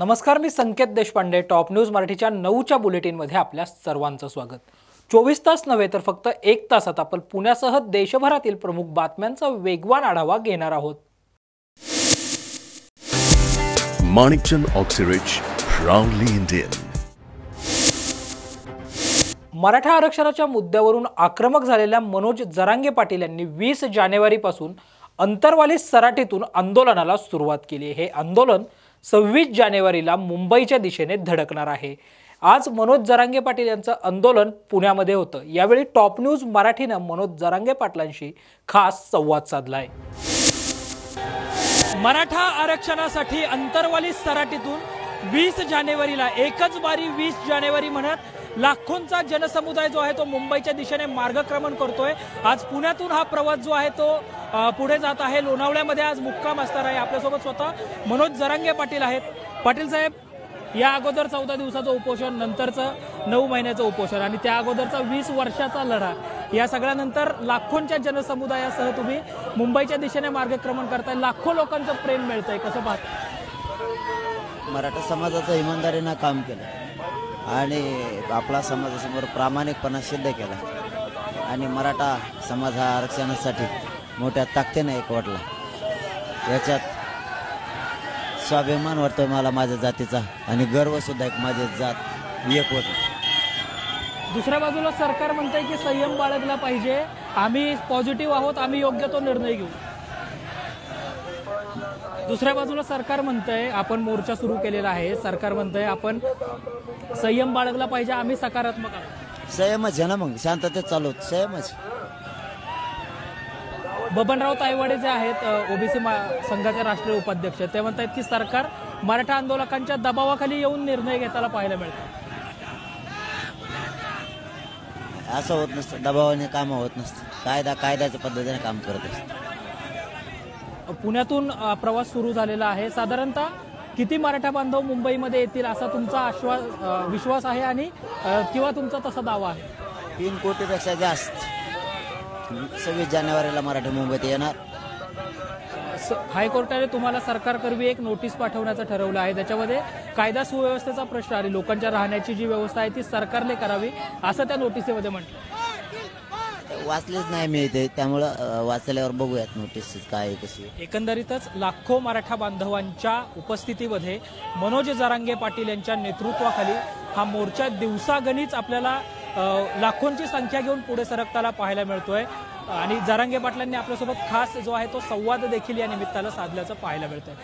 नमस्कार, मी संकेत Deshpande. Top news मराठीच्या 9च्या बुलेटिनमध्ये आपल्या सर्वांचं स्वागत. 24 तास नव्हे तर फक्त 1 तासात आपण पुण्यासह देशभरातील प्रमुख बातम्यांचा वेगवान आढावा घेणार आहोत. Manikchand Oxyrich, proudly Indian. Maratha आरक्षणाच्या मुद्द्यावरून आक्रमक झालेल्या मनोज जरांगे पाटील यांनी 20 जानेवारीपासून अंतरवाली सराटीतून आंदोलनाला सुरुवात केली. हे आंदोलन 26 जानेवारीला मुंबईच्या दिशेने धडकणार आहे. आज मनोज जरांगे पाटील यांचं आंदोलन पुण्यामध्ये होतं. यावेळी टॉप न्यूज मराठीने मनोज जरांगे पाटलांशी खास संवाद साधलाय. मराठा आरक्षणासाठी अंतरवाली सराटीतून 20 जानेवारीला एकच बारी 20 जानेवारी म्हणत लाखोंचा जनसमुदाय जो आहे तो मुंबईच्या दिशेने मार्गक्रमण करतोय. आज पुण्यातून हा प्रवास जो आहे तो पुढे जात आहे. लोणावळ्यामध्ये आज मुक्काम असणार आहे. आपल्यासोबत स्वतः मनोज जरांगे पाटील आहेत. पाटील साहेब, या अगोदर 14 दिवसाचं उपोषण, नंतरचं 9 महिन्याचं उपोषण आणि त्या अगोदरचा 20 वर्षाचा लढा, या सगळ्यानंतर लाखोंच्या जनसमुदायासह तुम्ही मुंबईच्या दिशेने मार्गक्रमण करताय. लाखो लोकांचं प्रेम मिळतंय, कसं पाहता? मराठा समाजाचं इमानदारीनं काम केलं आणि आपला समाजासमोर प्रामाणिकपणा सिद्ध केला आणि मराठा समाज हा आरक्षणासाठी मोठ्या ताकदीने एकवटला. याच्यात स्वाभिमान वाटतोय मला माझ्या जातीचा आणि गर्व सुद्धा एक माझी जात एक होत. दुसऱ्या बाजूला सरकार म्हणतंय की संयम बाळगला पाहिजे, आम्ही पॉझिटिव्ह आहोत, आम्ही योग्य तो निर्णय घेऊ. दुसऱ्या बाजूला सरकार म्हणतंय, आपण मोर्चा सुरू केलेला आहे, सरकार म्हणतंय आपण संयम बाळगला पाहिजे, आम्ही सकारात्मक आहोत. संयमच आहे ना, मग शांततेत चालू संयमच. बबनराव तायवाडे जे आहेत ओबीसी संघाचे राष्ट्रीय उपाध्यक्ष, ते म्हणतात की सरकार मराठा आंदोलकांच्या दबावाखाली येऊन निर्णय घेताना पाहायला मिळतं. असं होत नसतं, दबावाने कामं होत नसतं. कायद्याच्या पद्धतीने काम करत असतं. पुण्यातून प्रवास सुरू झालेला आहे. साधारणतः किती मराठा बांधव मुंबईमध्ये येतील असा तुमचा विश्वास आहे आणि किंवा तुमचा तसा दावा आहे? 3 कोटीपेक्षा जास्त. 26 जानेवारीला मराठा मुंबईत येणार. हायकोर्टाने तुम्हाला सरकारकरवी एक नोटीस पाठवण्याचं ठरवलं आहे. त्याच्यामध्ये कायदा सुव्यवस्थेचा प्रश्न आणि लोकांच्या राहण्याची जी व्यवस्था आहे ती सरकारने करावी असं त्या नोटिसीमध्ये म्हटलं. वाचलेच नाही मी इथे, त्यामुळं वाचल्यावर बघूयात नोटीस काय आहे कशी. एकंदरीतच लाखो मराठा बांधवांच्या उपस्थितीमध्ये मनोज जरांगे पाटील यांच्या नेतृत्वाखाली हा मोर्चा दिवसागणिक आपल्याला लाखोंची संख्या घेऊन पुढे सरकताना पाहायला मिळतोय आणि जरांगे पाटलांनी आपल्यासोबत खास जो आहे तो संवाद देखील या निमित्ताला साधल्याचं पाहायला मिळतंय.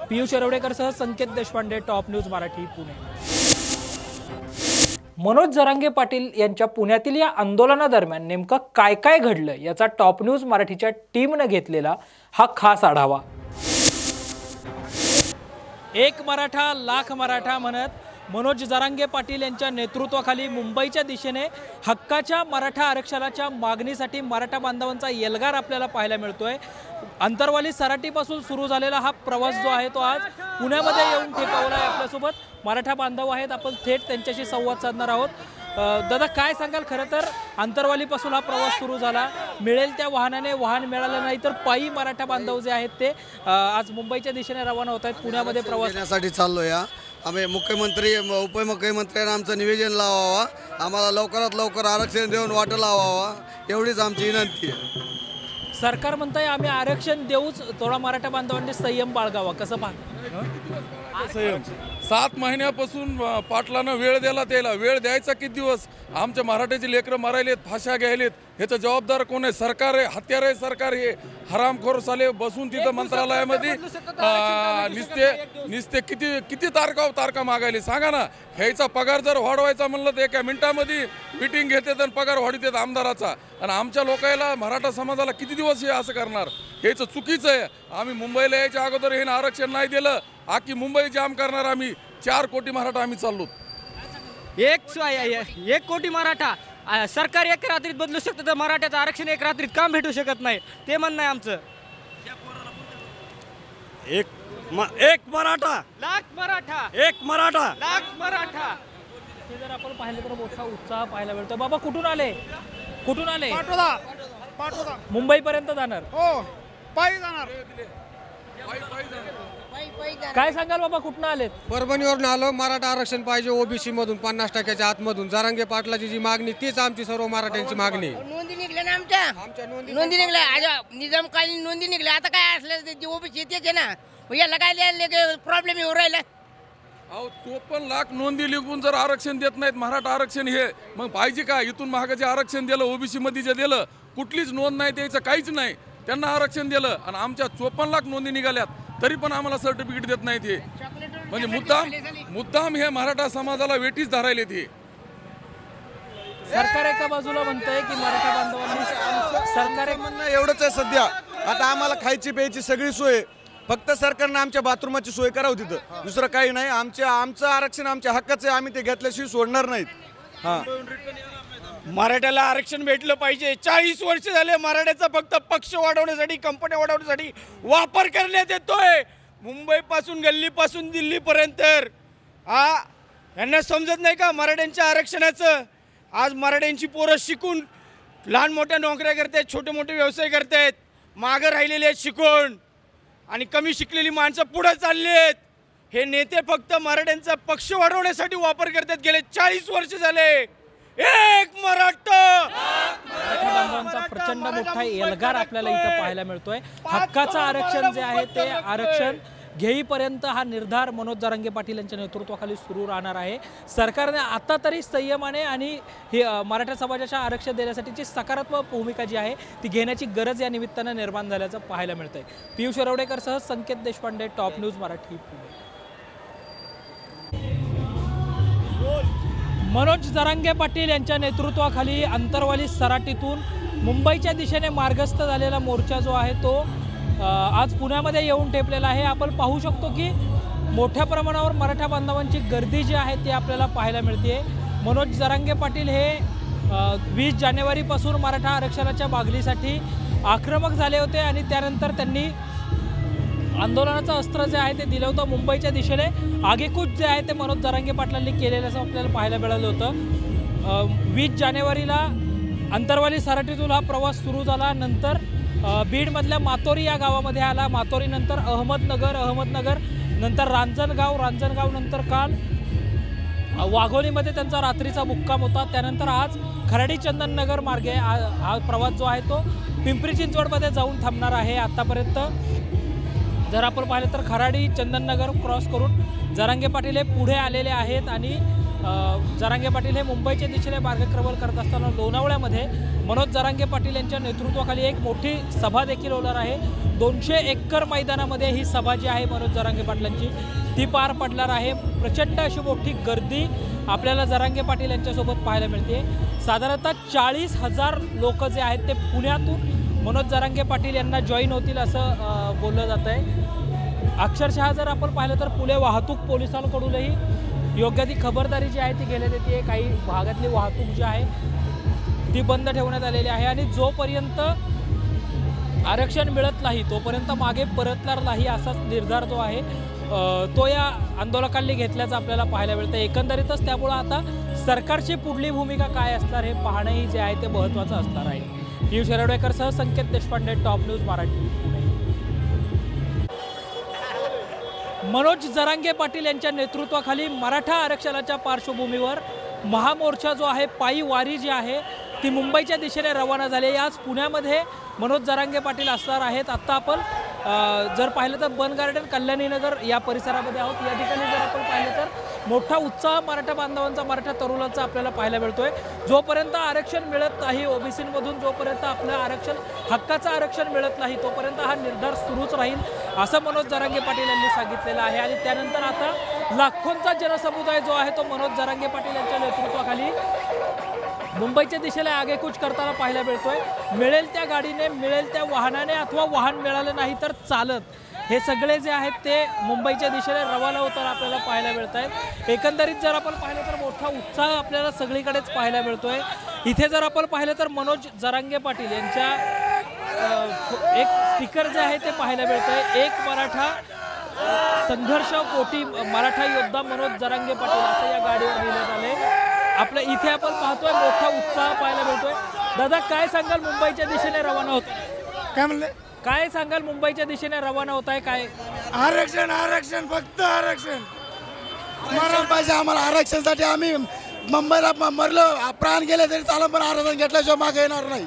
पियुष येरवडेकरसह संकेत देशपांडे, टॉप न्यूज मराठी, पुणे. मनोज जरांगे पाटील यांच्या पुण्यातील या आंदोलनादरम्यान नेमकं काय काय घडलं याचा टॉप न्यूज मराठीच्या टीमने घेतलेला हा खास आढावा. एक मराठा लाख मराठा म्हणत मनोज जरांगे पाटील यांच्या नेतृत्वाखाली मुंबईच्या दिशेने हक्काच्या मराठा आरक्षणाच्या मागणीसाठी मराठा बांधवांचा एल्गार आपल्याला पाहायला मिळतोय. अंतरवाली सराटीपासून सुरू झालेला हा प्रवास जो आहे तो आज पुण्यामध्ये येऊन ठेपावला आहे. आपल्यासोबत मराठा बांधव आहेत, आपण थेट त्यांच्याशी संवाद साधणार आहोत. दादा, काय सांगाल? खरं तर अंतरवालीपासून हा प्रवास सुरू झाला, मिळेल त्या वाहनाने वाहन मिळालं नाही तर पायी मराठा बांधव जे आहेत ते आज मुंबईच्या दिशेने रवाना होत आहेत. पुण्यामध्ये प्रवास करण्यासाठी चाललो या. आम्ही मुख्यमंत्री उपमुख्यमंत्र्यांना आमचं निवेदन लावावा, आम्हाला लवकरात लवकर आरक्षण देऊन वाटं लावावा, एवढीच आमची विनंती आहे. सरकार म्हणताय आम्ही आरक्षण देऊच, थोडा मराठा बांधवांनी संयम बाळगावा, कसं पाहता? संयम 7 महिन्यापासून पाटलानं वेळ दिला, त्याला वेळ द्यायचा किती दिवस? आमच्या मराठ्याची लेकरं मरायलेत, फाश्या घ्यायलेत, ह्याचं जबाबदार कोण आहे? सरकार आहे, हत्यार आहे सरकार. हे हरामखोर साले बसून तिथं मंत्रालयामध्ये निस्ते किती तारखा मागायले सांगा ना. ह्याचा पगार जर वाढवायचा म्हणलं तर एका मिनिटामध्ये मिटिंग घेतात आणि पगार वाढवतात आमदाराचा. आणि आमच्या लोकांना, मराठा समाजाला किती दिवस हे असं करणार? ह्याचं चुकीचं आहे. आम्ही मुंबईला यायच्या अगोदर हे आरक्षण नाही दिलं, आखी मुंबई जाम करणार. आम्ही 4 कोटी मराठा आम्ही चाललो. 1 कोटी मराठा सरकार 1 रात्रीत बदलू शकतं, तर मराठ्याचं आरक्षण 1 रात्रीत काम भेटू शकत नाही, ते म्हणणं आहे आमचं. एक मराठा लाख मराठा, 1 मराठा लाख मराठा. हे जर आपण पाहिलं तर मोठा उत्साह पाहायला मिळतो. बाबा, कुठून आले? पाठवता मुंबईपर्यंत जाणार? हो, पायी जाणार. काय सांगाल बाबा, कुठनं आलेत? परभणीवरून आलो. मराठा आरक्षण पाहिजे ओबीसी मधून 50% आतमधून. जरांगे पाटलाची जी मागणी तीच आमची सर्व मराठ्यांची मागणी. नोंदी निघल्या ना आमच्या नोंदी निघल्या, निजामकालीन नोंदी निघल्या. आता काय असलं ओबीसी येते ना, याला काय प्रॉब्लेम येऊ राहिला. अहो 54 लाख नोंदी लिहून जर आरक्षण देत नाहीत मराठा आरक्षण, हे मग पाहिजे का? इथून महागाचे आरक्षण दिलं, ओबीसी मध्ये जे दिलं कुठलीच नोंद नाही, द्यायचं काहीच नाही, त्यांना आरक्षण दिलं. आणि आमच्या 54 लाख नोंदी निघाल्यात तरी पण आम्हाला सर्टिफिकेट देत नाहीत. हे म्हणजे मुद्दाम हे मराठा समाजाला वेठीच धरायले. ते सरकार एका बाजूला म्हणतंय की मराठा बांधवांनी, सरकार म्हणणं एवढंच आहे सध्या. आता आम्हाला खायची प्यायची सगळी सोय, फक्त सरकारनं आमच्या बाथरूमाची सोय करावं तिथं, दुसरं काही नाही. आमचं आरक्षण आमच्या हक्काचं आहे, आम्ही ते घेतल्याशिवाय सोडणार नाहीत. हां, मराठ्याला आरक्षण भेटलं पाहिजे. 40 वर्ष झाले मराठ्याचा फक्त पक्ष वाढवण्यासाठी, कंपन्या वाढवण्यासाठी वापर करण्यात येतोय. मुंबईपासून गल्लीपासून दिल्लीपर्यंत. यांना समजत नाही का मराठ्यांच्या आरक्षणाचं? आज मराठ्यांची पोरं शिकून लहान मोठ्या नोकऱ्या करतायत, छोटे मोठे व्यवसाय करतायत, मागं राहिलेले आहेत शिकून, आणि कमी शिकलेली माणसं पुढे चालली आहेत. हे नेते फक्त मराठ्यांचा पक्ष वाढवण्यासाठी वापर करतात. गेले 40 वर्ष झाले. एक मराठा बांधवांचा प्रचंड मोठा एल्गार आपल्याला इथं पाहायला मिळतोय. हक्काचं आरक्षण जे आहे ते आरक्षण घेईपर्यंत हा निर्धार मनोज जरांगे पाटील यांच्या नेतृत्वाखाली सुरू राहणार आहे. सरकारने आता तरी संयमाने आणि ही मराठा समाजाच्या आरक्षण देण्यासाठीची सकारात्मक भूमिका जी आहे ती घेण्याची गरज या निमित्तानं निर्माण झाल्याचं पाहायला मिळतंय. पियुष रवडेकरसह संकेत देशपांडे, टॉप न्यूज मराठी, पुणे. मनोज जरांगे पाटील यांच्या नेतृत्वाखाली अंतरवाली सराटीतून मुंबईच्या दिशेने मार्गस्थ झालेला मोर्चा जो आहे तो आज पुण्यामध्ये येऊन ठेपलेला आहे. आपण पाहू शकतो की मोठ्या प्रमाणावर मराठा बांधवांची गर्दी जी आहे ती आपल्याला पाहायला मिळते. मनोज जरांगे पाटील हे 20 जानेवारीपासून मराठा आरक्षणाच्या मागणीसाठी आक्रमक झाले होते आणि त्यानंतर त्यांनी आंदोलनाचं अस्त्र जे आहे ते दिलं होतं. मुंबईच्या दिशेने आगेकूच जे आहे ते मनोज जरांगे पाटलांनी केलेलं आपल्याला पाहायला मिळालं होतं. 20 जानेवारीला अंतरवाली सराटीतून हा प्रवास सुरू झाला. नंतर बीडमधल्या मातोरी या गावामध्ये आला. मातोरीनंतर अहमदनगर नंतर रांजणगाव नंतर काल वाघोलीमध्ये त्यांचा रात्रीचा मुक्काम होता. त्यानंतर आज खराडी चंदननगर मार्गे हा प्रवास जो आहे तो पिंपरी चिंचवडमध्ये जाऊन थांबणार आहे. आतापर्यंत जर आपण पाहिलं तर खराडी चंदननगर क्रॉस करून जरांगे पाटील हे पुढे आलेले आहेत आणि जरांगे पाटील हे मुंबईच्या दिशेने मार्गक्रमण करत असताना लोणावळ्यामध्ये मनोज जरांगे पाटील यांच्या नेतृत्वाखाली एक मोठी सभा देखील होणार आहे. 200 एकर मैदानामध्ये ही सभा जी आहे मनोज जरांगे पाटलांची ती पार पडणार आहे. प्रचंड अशी मोठी गर्दी आपल्याला जरांगे पाटील यांच्यासोबत पाहायला मिळते. साधारणतः 40,000 लोक जे आहेत ते पुण्यातून मनोज जरांगे पाटील यांना जॉईन होतील असं बोललं जात आहे. अक्षरशः जर आपण पाहिलं तर पुणे वाहतूक पोलिसांकडूनही योग्य ती खबरदारी जी आहे ती घेण्यात येते. काही भागातली वाहतूक जी आहे ती बंद ठेवण्यात आलेली आहे आणि जोपर्यंत आरक्षण मिळत नाही तोपर्यंत मागे परतणार नाही असाच निर्धार जो आहे तो या आंदोलकांनी घेतल्याचं आपल्याला पाहायला मिळतं. एकंदरीतच त्यामुळं आता सरकारची पुढली भूमिका काय असणार हे पाहणंही जे आहे ते महत्त्वाचं असणार आहे. पियुष रवडेकरसह संकेत देशपांडे, टॉप न्यूज मराठी. मनोज जरांगे पाटील यांच्या नेतृत्वाखाली मराठा आरक्षणाच्या पार्श्वभूमीवर महामोर्चा जो आहे, पायी वारी जी आहे ती मुंबईच्या दिशेने रवाना झाली. आज पुण्यामध्ये मनोज जरांगे पाटील असणार आहेत. आत्ता आपण जर पाहिलं तर बन गार्डन, कल्याणीनगर या परिसरामध्ये आहोत. या ठिकाणी जर आपण पाहिलं तर मोठा उत्साह मराठा बांधवांचा, मराठा तरुणांचा आपल्याला पाहायला मिळतोय. जोपर्यंत आरक्षण मिळत नाही ओबीसीमधून, जोपर्यंत आपलं आरक्षण हक्काचं आरक्षण मिळत नाही तोपर्यंत हा निर्धार सुरूच राहील असं मनोज जरांगे पाटील यांनी सांगितलेलं आहे. आणि त्यानंतर आता लाखोंचा जनसमुदाय जो आहे तो मनोज जरांगे पाटील यांच्या नेतृत्वाखाली मुंबईच्या दिशेला आगेकूच करताना पाहायला मिळतोय. मिळेल त्या गाडीने, मिळेल त्या वाहनाने अथवा वाहन मिळालं नाही तर चालत, हे सगळे जे आहेत ते मुंबईच्या दिशेने रवाना होताना आपल्याला पाहायला मिळत आहेत. एकंदरीत जर आपण पाहिलं तर मोठा उत्साह आपल्याला सगळीकडेच पाहायला मिळतोय. इथे जर आपण पाहिलं तर मनोज जरांगे पाटील यांच्या एक स्टिकर जे आहे ते पाहायला मिळतंय. एक मराठा संघर्ष कोटी मराठा योद्धा मनोज जरांगे पाटील असं या गाडीवर लिहिण्यात आले. आपल्या इथे आपण पाहतोय मोठा उत्साह पाहायला मिळतोय. दादा, काय सांगाल मुंबईच्या दिशेने रवाना होत? काय म्हणले? काय सांगाल मुंबईच्या दिशेने रवाना होत आहे? काय आरक्षण आरक्षण फक्त आरक्षण मराठा पाहिजे आम्हाला. आरक्षणासाठी आम्ही मुंबईला मरलो, प्राण गेले तरी चालत, पण आरक्षण घेतल्याशिवाय मागे येणार नाही.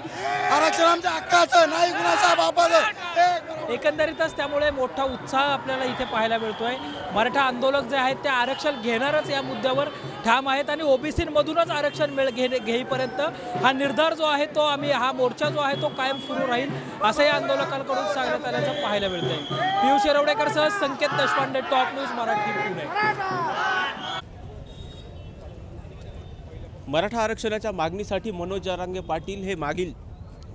आरक्षण आमच्या हक्काचं नाही, कुणाच्या बापाचं. एकंदरीतच त्यामुळे मोठा उत्साह आपल्याला इथे पाहायला मिळतोय. मराठा आंदोलक जे आहेत ते आरक्षण घेणारच या मुद्द्यावर ठाम आहेत आणि ओबीसीमधूनच आरक्षण घेईपर्यंत हा निर्धार जो आहे तो हा मोर्चा जो आहे तो कायम सुरू राहील असं या आंदोलकांकडून सांगण्यात आल्याचं पाहायला मिळतंय. पियुष येरवडेकरसह संकेत देशपांडे, टॉप न्यूज मराठी, पुणे. मराठा आरक्षणाच्या मागणीसाठी मनोज जरांगे पाटील हे मागील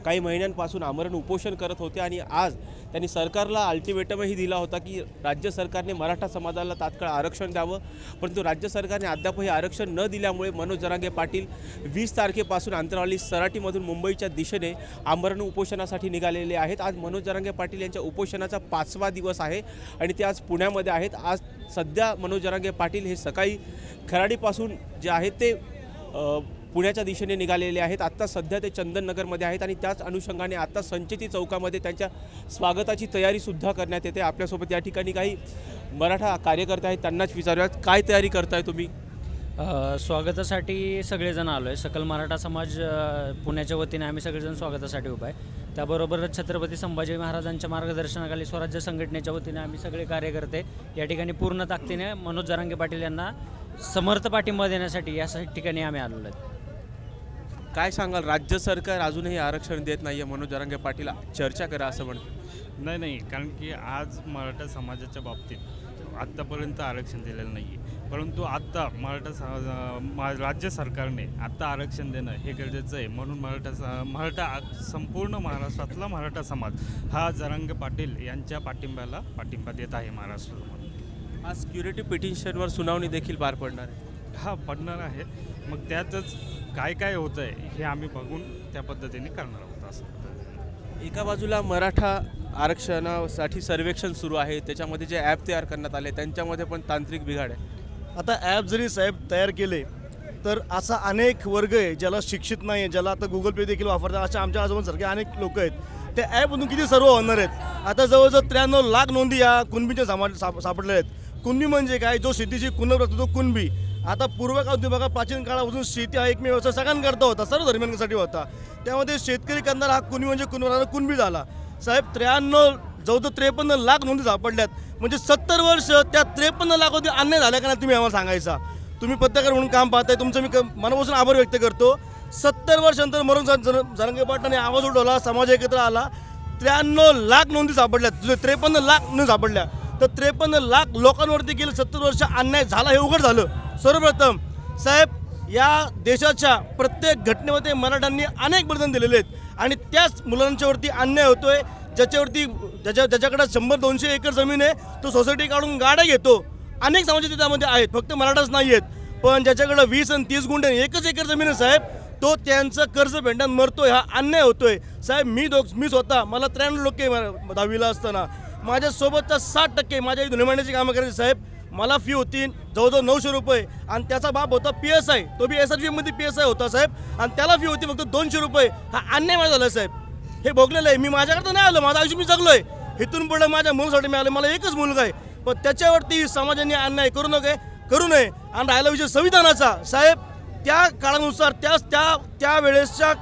काही महिन्यांपासून आमरण उपोषण करत होते आणि आज त्यांनी सरकारला अल्टिमेटमही दिला होता की राज्य सरकारने मराठा समाजाला तात्काळ आरक्षण द्यावं. परंतु राज्य सरकारने अद्यापही आरक्षण न दिल्यामुळे मनोज जरांगे पाटील 20 तारखेपासून अंतरवाली सराटीमधून मुंबईच्या दिशेने आमरण उपोषणासाठी निघालेले आहेत. आज मनोज जरांगे पाटील यांच्या उपोषणाचा 5वा दिवस आहे आणि ते आज पुण्यामध्ये आहेत. आज सध्या मनोज जरांगे पाटील हे सकाळी खराडीपासून जे आहेत ते पुण्याच्या दिशेने निघालेले आहेत. आत्ता सध्या ते चंदननगरमध्ये आहेत आणि त्याच अनुषंगाने आता संचेती चौकामध्ये त्यांच्या स्वागताची तयारीसुद्धा करण्यात येते. आपल्यासोबत या ठिकाणी काही मराठा कार्यकर्ते आहेत, त्यांनाच विचारूयात काय तयारी करताय तुम्ही? स्वागतासाठी सगळेजण आलो आहे. सकल मराठा समाज पुण्याच्या वतीने आम्ही सगळेजण स्वागतासाठी उभा आहे. त्याबरोबरच छत्रपती संभाजी महाराजांच्या मार्गदर्शनाखाली स्वराज्य संघटनेच्या वतीने आम्ही सगळे कार्यकर्ते या ठिकाणी पूर्ण ताकदीने मनोज जरांगे पाटील यांना समर्थ पाठिंबा देण्यासाठी या ठिकाणी आम्ही आलेलो आहेत. काय सांगाल, राज्य सरकार अजूनही आरक्षण देत नाही आहे, मनोज जरांगे पाटील चर्चा करा असं म्हणतो? नाही, कारण की आज मराठा समाजाच्या बाबतीत आत्तापर्यंत आरक्षण दिलेलं नाही आहे. परंतु आत्ता राज्य सरकारने आत्ता आरक्षण देणं हे गरजेचं आहे. म्हणून मराठा संपूर्ण महाराष्ट्रातला मराठा समाज हा जरांगे पाटील यांच्या पाठिंब्याला पाठिंबा देत आहे महाराष्ट्रामध्ये. आज सिक्युरिटी पिटिशनवर सुनावणी देखील पार पडणार आहे. हा पडणार आहे. मग त्यातच काय होतं आहे हे आम्ही बघून त्या पद्धतीने करणार आहोत. असं एका बाजूला मराठा आरक्षणासाठी सर्वेक्षण सुरू आहे, त्याच्यामध्ये जे ॲप तयार करण्यात आले त्यांच्यामध्ये पण तांत्रिक बिघाड आहे. आता ॲप जरी साहेब तयार केले तर असा अनेक वर्ग आहे ज्याला शिक्षित नाही आहे, ज्याला आता गुगल पे देखील वापरतात, अशा आमच्या आजोबांसारखे अनेक लोक आहेत. त्या ॲपमधून किती सर्व होणार आहेत? आता जवळजवळ 93 लाख नोंदी या कुणबीच्या सापडल्या आहेत. कुणबी म्हणजे काय? जो शेतीची कुणब राहतो तो कुणबी. आता पूर्व काळ बघा, प्राचीन काळापासून शेती हा एकमेव व्यवसाय सगळ्यांकरता होता, सर्व धर्मियांसाठी होता. त्यामध्ये शेतकरी करणारा हा कुणबी म्हणजे कुणबी झाला. साहेब जवळजवळ 53 लाख नोंदी सापडल्यात. म्हणजे 70 वर्ष त्या 53 लाखामध्ये अन्याय झाला का नाही तुम्ही आम्हाला सांगायचा. तुम्ही पत्रकार म्हणून काम पाहताय, तुमचं मी मनापासून आभार व्यक्त करतो. 70 वर्षांतर मरून जरांगे पाटलांनी आवाज उठवला, समाज एकत्र आला. 93 लाख नोंदी सापडल्यात, 53 लाख नोंदी सापडल्या. तर 53 लाख लोकांवरती गेले 70 वर्ष अन्याय झाला हे उघड झालं. सर्वप्रथम साहेब, या देशाच्या प्रत्येक घटनेमध्ये मराठ्यांनी अनेक बलिदान दिलेले आहेत आणि त्याच मुलांच्यावरती अन्याय होतोय. ज्याच्याकडे 100-200 एकर जमीन आहे तो सोसायटी काढून गाड्या घेतो. अनेक समाजाचे त्यामध्ये आहेत, फक्त मराठाच नाही आहेत. पण ज्याच्याकडे 20 आणि 30 गुंठे 1 एकर जमीन आहे साहेब, तो त्यांचं कर्ज भेंड्यात मरतोय. हा अन्याय होतोय साहेब. मी स्वतः मला 93% 10वीला असताना माझ्यासोबतच्या 60% माझ्या धुणेमांडण्याची कामं करायची साहेब. मला फी होती जवळजवळ 900 रुपये आणि त्याचा बाप होता PSI, तो बी SRPमध्ये PSI होता साहेब, आणि त्याला फी होती फक्त 200 रुपये. हा अन्याय माझा झाला साहेब. हे भोगलेलं आहे. मी माझ्याकडे नाही आलो, माझं आयुष्य मी जगलोय. इथून पुढे माझ्या मुलासाठी मी आलो. मला एकच मुलगा आहे, पण त्याच्यावरती समाजाने अन्याय करू नये. आणि राहिला विषय संविधानाचा साहेब, त्या काळानुसार त्या वेळेसच्या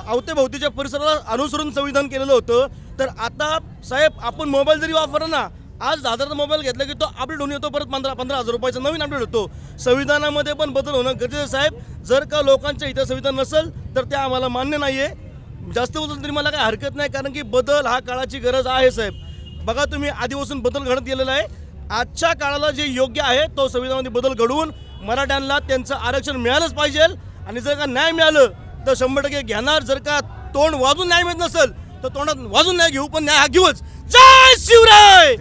अवतीभोवतीच्या परिसराला अनुसरून संविधान केलेलं होतं. तर आता साहेब आपण मोबाईल जरी वापरला ना, आज 10,000चा मोबाईल घेतला की तो अपडेट होऊन येतो, परत 15,000 रुपयाचा नवीन अपडेट होतो. संविधानामध्ये पण बदल होणं गरजेचं साहेब. जर का लोकांच्या इथं संविधान नसेल तर ते आम्हाला मान्य नाही आहे. जास्त बोलतो तरी मला काही हरकत नाही, कारण की बदल हा काळाची गरज आहे साहेब. बघा तुम्ही आधीपासून बदल घडत गेलेला आहे. आजच्या काळाला जे योग्य आहे तो संविधानामध्ये बदल घडवून मराठ्यांना त्यांचं आरक्षण मिळालंच पाहिजे. आणि जर का न्याय मिळालं तर 100% घेणार. जर का तोंड वाजून न्याय मिळत नसेल तर तोंडात वाजून न्याय घेऊ, पण न्याय हा घेऊच. जय शिवराय.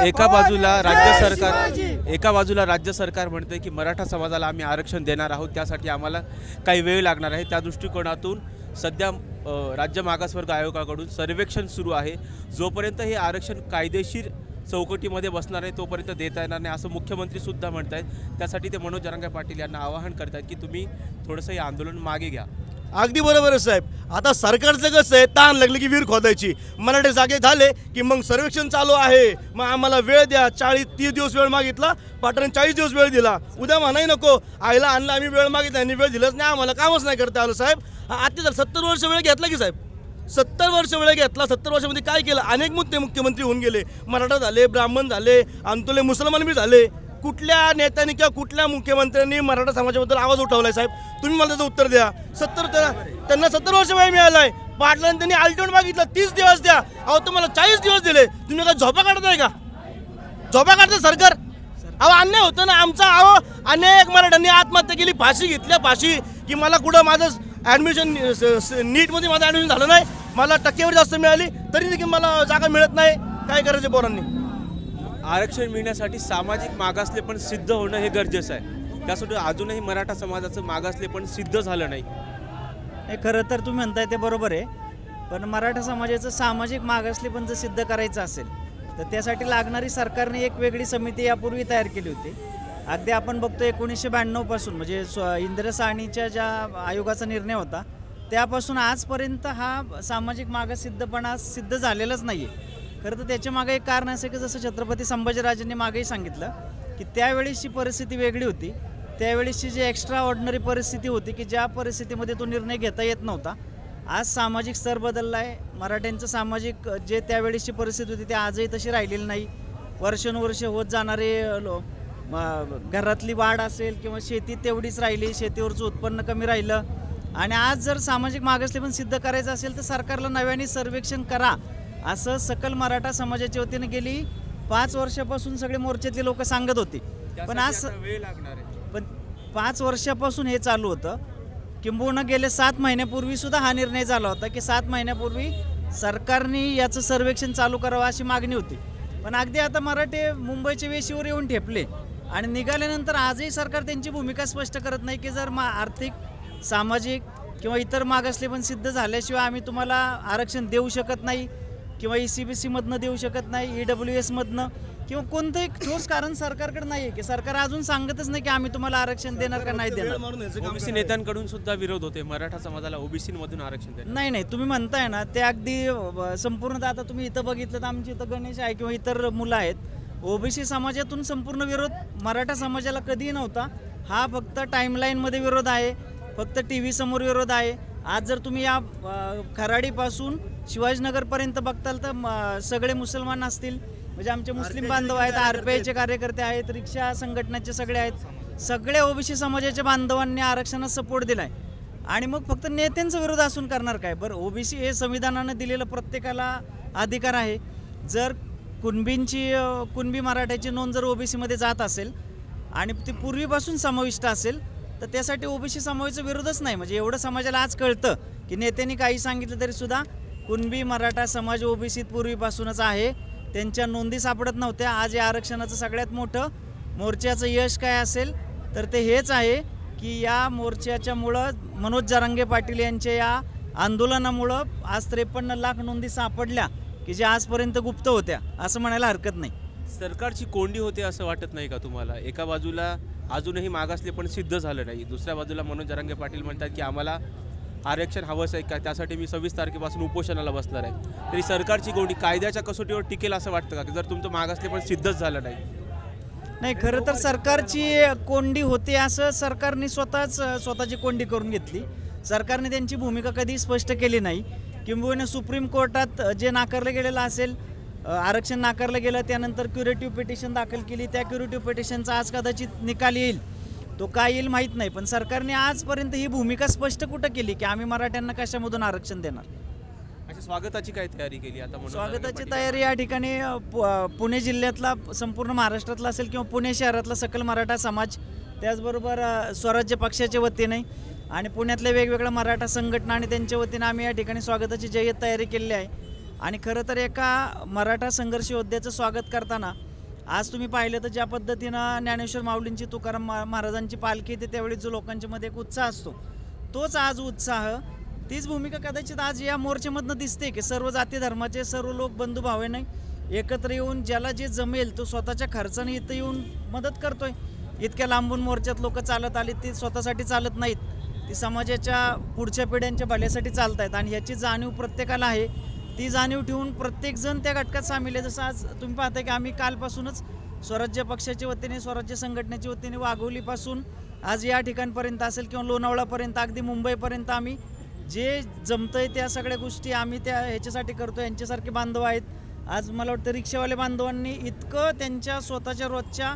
एका बाजूला राज्य सरकार म्हणते की मराठा समाजाला आम्ही आरक्षण देणार आहोत, त्यासाठी आम्हाला काही वेळ लागणार आहे. त्या दृष्टिकोनातून सध्या राज्य मागासवर्ग आयोगाकडून सर्वेक्षण सुरू आहे. जोपर्यंत हे आरक्षण कायदेशीर चौकटीमध्ये बसणार आहे तोपर्यंत देता येणार नाही असं मुख्यमंत्री सुद्धा म्हणत आहेत. त्यासाठी ते मनोज जरांगे पाटील यांना आवाहन करतात की तुम्ही थोडंसं हे आंदोलन मागे घ्या. अगदी बरोबर आहे साहेब. आता सरकारचं कसं आहे, ताण लागलं की विहीर खोदायची. मराठे जागे झाले की मग सर्वेक्षण चालू आहे, मग आम्हाला वेळ द्या. 30 दिवस वेळ मागितला, पाटलांनी 40 दिवस वेळ दिला. उद्या म्हणाही नको आईला आणलं आम्ही वेळ मागितला आणि वेळ दिलंच नाही, आम्हाला कामच नाही करता आलं. साहेब आता 70 वर्ष वेळ घेतला की साहेब, 70 वर्ष वेळ घेतला. 70 वर्षामध्ये काय केलं? अनेक मुख्यमंत्री होऊन गेले, मराठा झाले, ब्राह्मण झाले, अंतुले मुसलमान बी झाले. कुठल्या नेत्यांनी किंवा कुठल्या मुख्यमंत्र्यांनी मराठा समाजाबद्दल आवाज उठवलाय साहेब? तुम्ही मला त्याचं उत्तर द्या. त्यांना 70 वर्ष वेळ मिळालाय. पाटलांनी त्यांनी अल्टिमेट मागितलं 30 दिवस द्या. अहो तुम्हाला 40 दिवस दिले, तुम्ही काय झोपा काढताय का? झोपा काढताय सरकार? अहो अन्याय होतं ना आमचा. अहो अनेक मराठ्यांनी आत्महत्या केली, फाशी घेतल्या. फाशी की मला कुठं माझं ॲडमिशन नीटमध्ये माझं ॲडमिशन झालं नाही, मला टक्केवारी जास्त मिळाली तरी देखील मला जागा मिळत नाही. काय करायचं पोरांनी? आरक्षण मिळण्यासाठी सामाजिक मागासलेपण सिद्ध होणं हे गरजेचं आहे. त्यासाठी अजूनही मराठा समाजाचं मागासलेपण सिद्ध झालं नाही. हे खरं तर तुम्ही म्हणताय ते बरोबर आहे, पण मराठा समाजाचं सामाजिक मागासलेपण जर सिद्ध करायचं असेल तर त्यासाठी लागणारी सरकारने एक वेगळी समिती यापूर्वी तयार केली होती. अगदी आपण बघतो 1992 पासून म्हणजे इंदिरा साहनीच्या ज्या आयोगाचा निर्णय होता त्यापासून आजपर्यंत हा सामाजिक मागास सिद्ध झालेलाच नाही आहे. खरं तर त्याच्या मागे एक कारण असं की जसं छत्रपती संभाजीराजांनी मागेही सांगितलं की त्यावेळेसची परिस्थिती वेगळी होती. त्यावेळेसची जी एक्स्ट्रा ऑर्डिनरी परिस्थिती होती की ज्या परिस्थितीमध्ये तो निर्णय घेता येत नव्हता. आज सामाजिक स्तर बदलला आहे. मराठ्यांचं सामाजिक जे त्यावेळेसची परिस्थिती होती ती आजही तशी राहिलेली नाही. वर्षानुवर्ष होत जाणारे घरातली वाढ असेल किंवा शेती तेवढीच राहिली, शेतीवरचं उत्पन्न कमी राहिलं. आणि आज जर सामाजिक मागासलेपण सिद्ध करायचं असेल तर सरकारला नव्याने सर्वेक्षण करा असं सकल मराठा समाजाच्या वतीने गेली 5 वर्षापासून सगळे मोर्चातले लोक सांगत होते. पण आज वेळ लागणार आहे. पण 5 वर्षापासून हे चालू होतं. किंबहुना गेले 7 महिन्यापूर्वी सुद्धा हा निर्णय झाला होता की 7 महिन्यापूर्वी सरकारने याचं सर्वेक्षण चालू करावं अशी मागणी होती. पण अगदी आता मराठे मुंबईच्या वेशीवर येऊन ठेपले आणि निघाल्यानंतर आजही सरकार त्यांची भूमिका स्पष्ट करत नाही की जर आर्थिक, सामाजिक किंवा इतर मागासलेपण सिद्ध झाल्याशिवाय आम्ही तुम्हाला आरक्षण देऊ शकत नाही किंवा ECBC मधनं देऊ शकत नाही, EWS मधनं किंवा कोणतंही ठोस कारण सरकारकडे नाही आहे की सरकार अजून सांगतच नाही की आम्ही तुम्हाला आरक्षण देणार का नाही देणार. ओबीसी नेत्यांकडून सुद्धा विरोध होते मराठा समाजाला ओबीसी मधून आरक्षण देणार. नाही तुम्ही म्हणताय ना ते अगदी संपूर्ण. आता तुम्ही इथं बघितलं तर आमची इथं गणेश आहे किंवा इतर मुलं आहेत. ओबीसी समाजातून संपूर्ण विरोध मराठा समाजाला कधीही नव्हता. हा फक्त टाईमलाईनमध्ये विरोध आहे, फक्त TV समोर विरोध आहे. आज जर तुम्ही या खराडीपासून शिवाजीनगरपर्यंत बघताल तर सगळे मुसलमान असतील म्हणजे आमचे मुस्लिम बांधव आहेत, RPIचे कार्यकर्ते आहेत, रिक्षा संघटनेचे सगळे आहेत. सगळे ओबीसी समाजाच्या बांधवांनी आरक्षणास सपोर्ट दिलाय आणि मग फक्त नेत्यांचा विरोध असून करणार काय? बरं, ओबीसी हे संविधानानं दिलेलं प्रत्येकाला अधिकार आहे. जर कुणबी मराठ्याची नोंद जर ओबीसीमध्ये जात असेल आणि ती पूर्वीपासून समाविष्ट असेल तर त्यासाठी ओबीसी समाजाचा विरोधच नाही. म्हणजे एवढं समाजाला आज कळतं की नेत्यांनी काही सांगितलं तरी सुद्धा कुणबी मराठा समाज ओबीसीत पूर्वीपासूनच आहे. त्यांच्या नोंदी सापडत नव्हत्या. आज या आरक्षणाचं सगळ्यात मोठं मोर्चाचं यश काय असेल तर ते हेच आहे की या मोर्चाच्यामुळं मनोज जरांगे पाटील यांच्या या आंदोलनामुळं आज 53 लाख नोंदी सापडल्या की जे आजपर्यंत गुप्त होत्या असं म्हणायला हरकत नाही. सरकारची कोंडी होते असं वाटत नाही का तुम्हाला? एका बाजूला अजूनही मागासलेपण सिद्ध झालं नाही, दुसऱ्या बाजूला मनोज जरांगे पाटील म्हणतात की आम्हाला आरक्षण हवंच आहे का, त्यासाठी मी 26 तारखेपासून उपोषणाला बसणार आहे. तरी सरकारची कोंडी कायद्याच्या कसोटीवर टिकेल असं वाटतं का की जर तुमचं मागासलेपण सिद्धच झालं नाही? खरं तर सरकारची कोंडी होते असं सरकारने स्वतःची कोंडी करून घेतली. सरकारने त्यांची भूमिका कधी स्पष्ट केली नाही. किंबहुना सुप्रीम कोर्टात जे नाकारलं गेलेलं असेल, आरक्षण नाकारलं गेलं, त्यानंतर क्युरेटिव्ह पिटिशन दाखल केली. त्या क्युरेटिव्ह पिटिशनचा आज कदाचित निकाल येईल. तो काय येईल माहीत नाही, पण सरकारने आजपर्यंत ही भूमिका स्पष्ट कुठं केली की आम्ही मराठ्यांना कशामधून आरक्षण देणार. अच्छा, स्वागताची काय तयारी केली आता? स्वागताची तयारी या ठिकाणी पुणे जिल्ह्यातला, संपूर्ण महाराष्ट्रातला असेल किंवा पुणे शहरातला सकल मराठा समाज, त्याचबरोबर स्वराज्य पक्षाच्या वतीने आणि पुण्यातल्या वेगवेगळ्या मराठा संघटना आणि त्यांच्या वतीने आम्ही या ठिकाणी स्वागताची जय्यत तयारी केलेली आहे. आणि खरं तर एका मराठा संघर्ष योद्ध्याचं स्वागत करताना आज तुम्ही पाहिलं तर ज्या पद्धतीनं ज्ञानेश्वर माऊलींची, तुकाराम महाराजांची पालखी येते त्यावेळी जो लोकांच्या मध्ये एक उत्साह असतो, तोच आज उत्साह, तीच भूमिका कदाचित आज या मोर्चामधनं दिसते की सर्व जाती धर्माचे सर्व लोक बंधुभावाने एकत्र येऊन ज्याला जे जमेल तो स्वतःच्या खर्चाने इथं येऊन मदत करतोय. इतक्या लांबून मोर्चात लोक चालत आले, ते स्वतःसाठी चालत नाहीत, ती समाजाच्या पुढच्या पिढ्यांच्या भल्यासाठी चालत आहेत आणि ह्याची जाणीव प्रत्येकाला आहे. ती जाणीव ठेवून प्रत्येकजण त्या घटकात सामील आहे. जसं आज तुम्ही पाहता की आम्ही कालपासूनच स्वराज्य पक्षाच्या वतीने, स्वराज्य संघटनेच्या वतीने वाघोलीपासून आज या ठिकाणपर्यंत असेल किंवा लोणावळापर्यंत, अगदी मुंबईपर्यंत आम्ही जे जमतंय त्या सगळ्या गोष्टी आम्ही त्या ह्याच्यासाठी करतो. यांच्यासारखे बांधव आहेत. आज मला वाटतं रिक्षावाले बांधवांनी इतकं त्यांच्या स्वतःच्या रोजच्या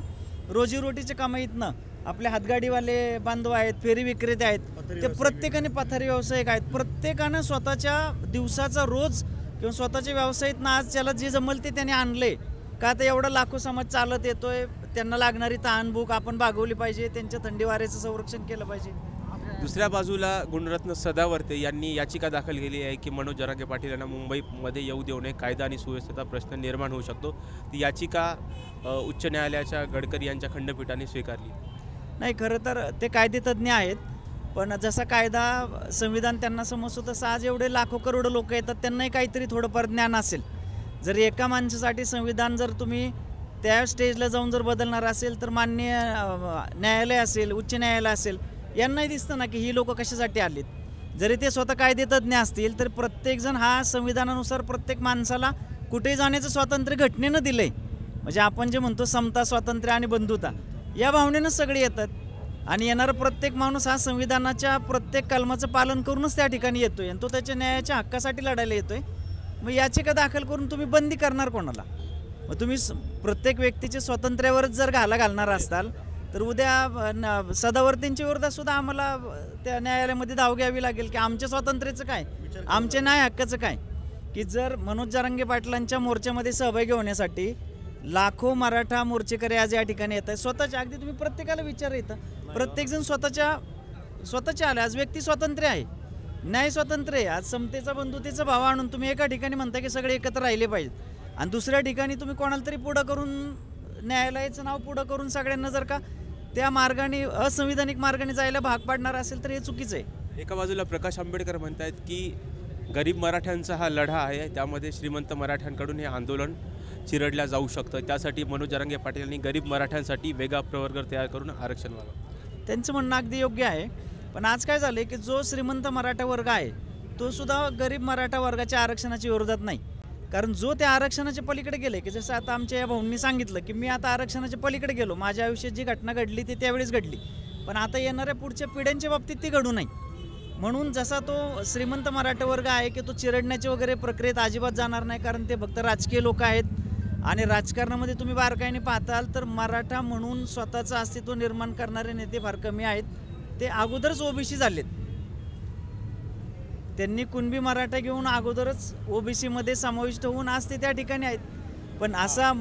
रोजीरोटीच्या कामाईतनं, आपले हातगाडीवाले बांधव आहेत, फेरी विक्रेते आहेत, ते प्रत्येकाने पथारी व्यावसायिक आहेत. प्रत्येकानं स्वतःच्या दिवसाचा रोज किंवा स्वतःच्या व्यवसायातनं आज त्याला जे जमल ते त्याने आणले. का तर एवढा लाखो समाज चालत येतोय, त्यांना लागणारी तहानभूक आपण भागवली पाहिजे, त्यांच्या थंडी वाऱ्याचं संरक्षण केलं पाहिजे. दुसऱ्या बाजूला गुणरत्न सदावर्ते यांनी याचिका दाखल केली आहे की मनोज जरांगे पाटील यांना मुंबईमध्ये येऊ देऊ नये, कायदा आणि सुव्यवस्थेचा प्रश्न निर्माण होऊ शकतो. ती याचिका उच्च न्यायालयाच्या गडकरी यांच्या खंडपीठाने स्वीकारली. नाही, खरं तर ते कायदेतज्ञ आहेत, पण जसा कायदा संविधान त्यांना समजतो तसं आज एवढे लाखो करोडो लोक येतात, त्यांनाही काहीतरी थोडंफार ज्ञान असेल. जर एका माणसासाठी संविधान जर तुम्ही त्या स्टेजला जाऊन जर बदलणार असेल तर माननीय न्यायालय असेल, उच्च न्यायालय असेल, यांनाही दिसतं ना की ही लोक कशासाठी आलीत. जरी ते स्वतः कायदेतज्ञ असतील तर प्रत्येकजण हा संविधानानुसार प्रत्येक माणसाला कुठेही जाण्याचं स्वातंत्र्य घटनेनं दिलं आहे. म्हणजे आपण जे म्हणतो समता, स्वातंत्र्य आणि बंधुता, या भावनेनं सगळे येतात आणि येणारा प्रत्येक माणूस हा संविधानाच्या प्रत्येक कलमाचं पालन करूनच त्या ठिकाणी येतोय आणि तो त्याच्या न्यायाच्या हक्कासाठी लढायला येतोय. मग याचिका दाखल करून तुम्ही बंदी करणार कोणाला? मग तुम्ही प्रत्येक व्यक्तीच्या स्वातंत्र्यावरच जर घालणार असाल तर उद्या सदावर्तींच्या विरोधात सुद्धा आम्हाला त्या न्यायालयामध्ये धाव घ्यावी लागेल की आमच्या स्वातंत्र्याचं काय, आमच्या न्याय हक्काचं काय. की जर मनोज जरांगे पाटलांच्या मोर्चामध्ये सहभागी होण्यासाठी लाखो मराठा मोर्चेकरी आज या ठिकाणी येत आहेत. स्वतःच्या, अगदी तुम्ही प्रत्येकाला विचार येतं, प्रत्येकजण स्वतःच्या आले. आज व्यक्ती स्वातंत्र्य आहे, न्याय स्वातंत्र्य आहे. आज समतेचा, बंधुतेचा भाव आणून तुम्ही एका ठिकाणी म्हणता की सगळे एकत्र राहिले पाहिजेत आणि दुसऱ्या ठिकाणी तुम्ही कोणाला तरी पुढं करून, न्यायालयाचं नाव पुढं करून सगळ्यांना जर का त्या मार्गाने, असंविधानिक मार्गाने जायला भाग पाडणार असेल तर हे चुकीचं आहे. एका बाजूला प्रकाश आंबेडकर म्हणतात की गरीब मराठ्यांचा हा लढा आहे, त्यामध्ये श्रीमंत मराठ्यांकडून हे आंदोलन चिरडल्या जाऊ शकतं. त्यासाठी मनोज जरांगे पाटील यांनी गरीब मराठ्यांसाठी वेगळा प्रवर्ग तयार करून आरक्षण व्हावं. त्यांचं म्हणणं अगदी योग्य आहे, पण आज काय झालं की जो श्रीमंत मराठा वर्ग आहे तो सुद्धा गरीब मराठा वर्गाच्या आरक्षणाच्या विरोधात नाही. कारण जो त्या आरक्षणाच्या पलीकडे गेले, की जसं आता आमच्या या भाऊंनी सांगितलं की मी आता आरक्षणाच्या पलीकडे गेलो, माझ्या आयुष्यात जी घटना घडली ती त्यावेळेस घडली, पण आता येणाऱ्या पुढच्या पिढ्यांच्या बाबतीत ती घडू नये म्हणून जसा तो श्रीमंत मराठा वर्ग आहे की तो चिरडण्याच्या वगैरे प्रक्रियेत अजिबात जाणार नाही. कारण ते फक्त राजकीय लोक आहेत आणि राजकारणामध्ये तुम्ही बारकाईने पाहताल तर मराठा म्हणून स्वतःचं अस्तित्व निर्माण करणारे नेते फार कमी आहेत. ते अगोदरच ओबीसी झालेत, त्यांनी कुणबी मराठा घेऊन अगोदरच ओबीसीमध्ये समाविष्ट होऊन आज ते त्या ठिकाणी आहेत. पण असा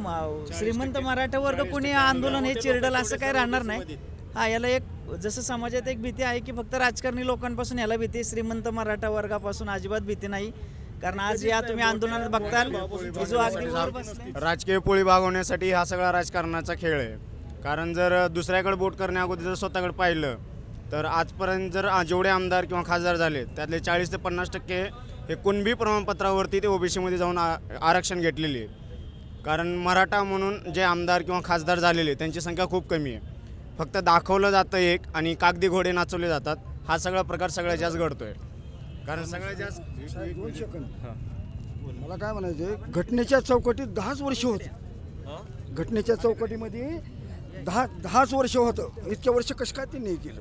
श्रीमंत मराठा वर्ग कोणी आंदोलन हे चिरडल असं काही राहणार नाही. हा, याला एक जसं समाजात एक भीती आहे की फक्त राजकारणी लोकांपासून याला भीती, श्रीमंत मराठा वर्गापासून अजिबात भीती नाही. कारण आज या तुम्ही आंदोलनात बघताल जो अगदी राजकीय पोळी भागवण्यासाठी हा सगळा राजकारणाचा खेळ आहे. कारण जर दुसऱ्याकडे बोट करण्या अगोदर जर स्वतःकडे पाहिलं तर आजपर्यंत जर जेवढे आमदार किंवा खासदार झाले त्यातले 40 ते 50% हे कुणबी प्रमाणपत्रावरती ते ओबीसीमध्ये जाऊन आरक्षण घेतलेली आहे. कारण मराठा म्हणून जे आमदार किंवा खासदार झालेले त्यांची संख्या खूप कमी आहे. फक्त दाखवलं जातं एक आणि कागदी घोडे नाचवले जातात. हा सगळा प्रकार सगळ्यात जास्त घडतोय. कारण सगळ्यात जास्त मला काय म्हणायचं, घटनेच्या चौकटीत 10 वर्ष होत, घटनेच्या चौकटीमध्ये 10 वर्ष होतं. इतक्या वर्ष कसं काय ते नाही केलं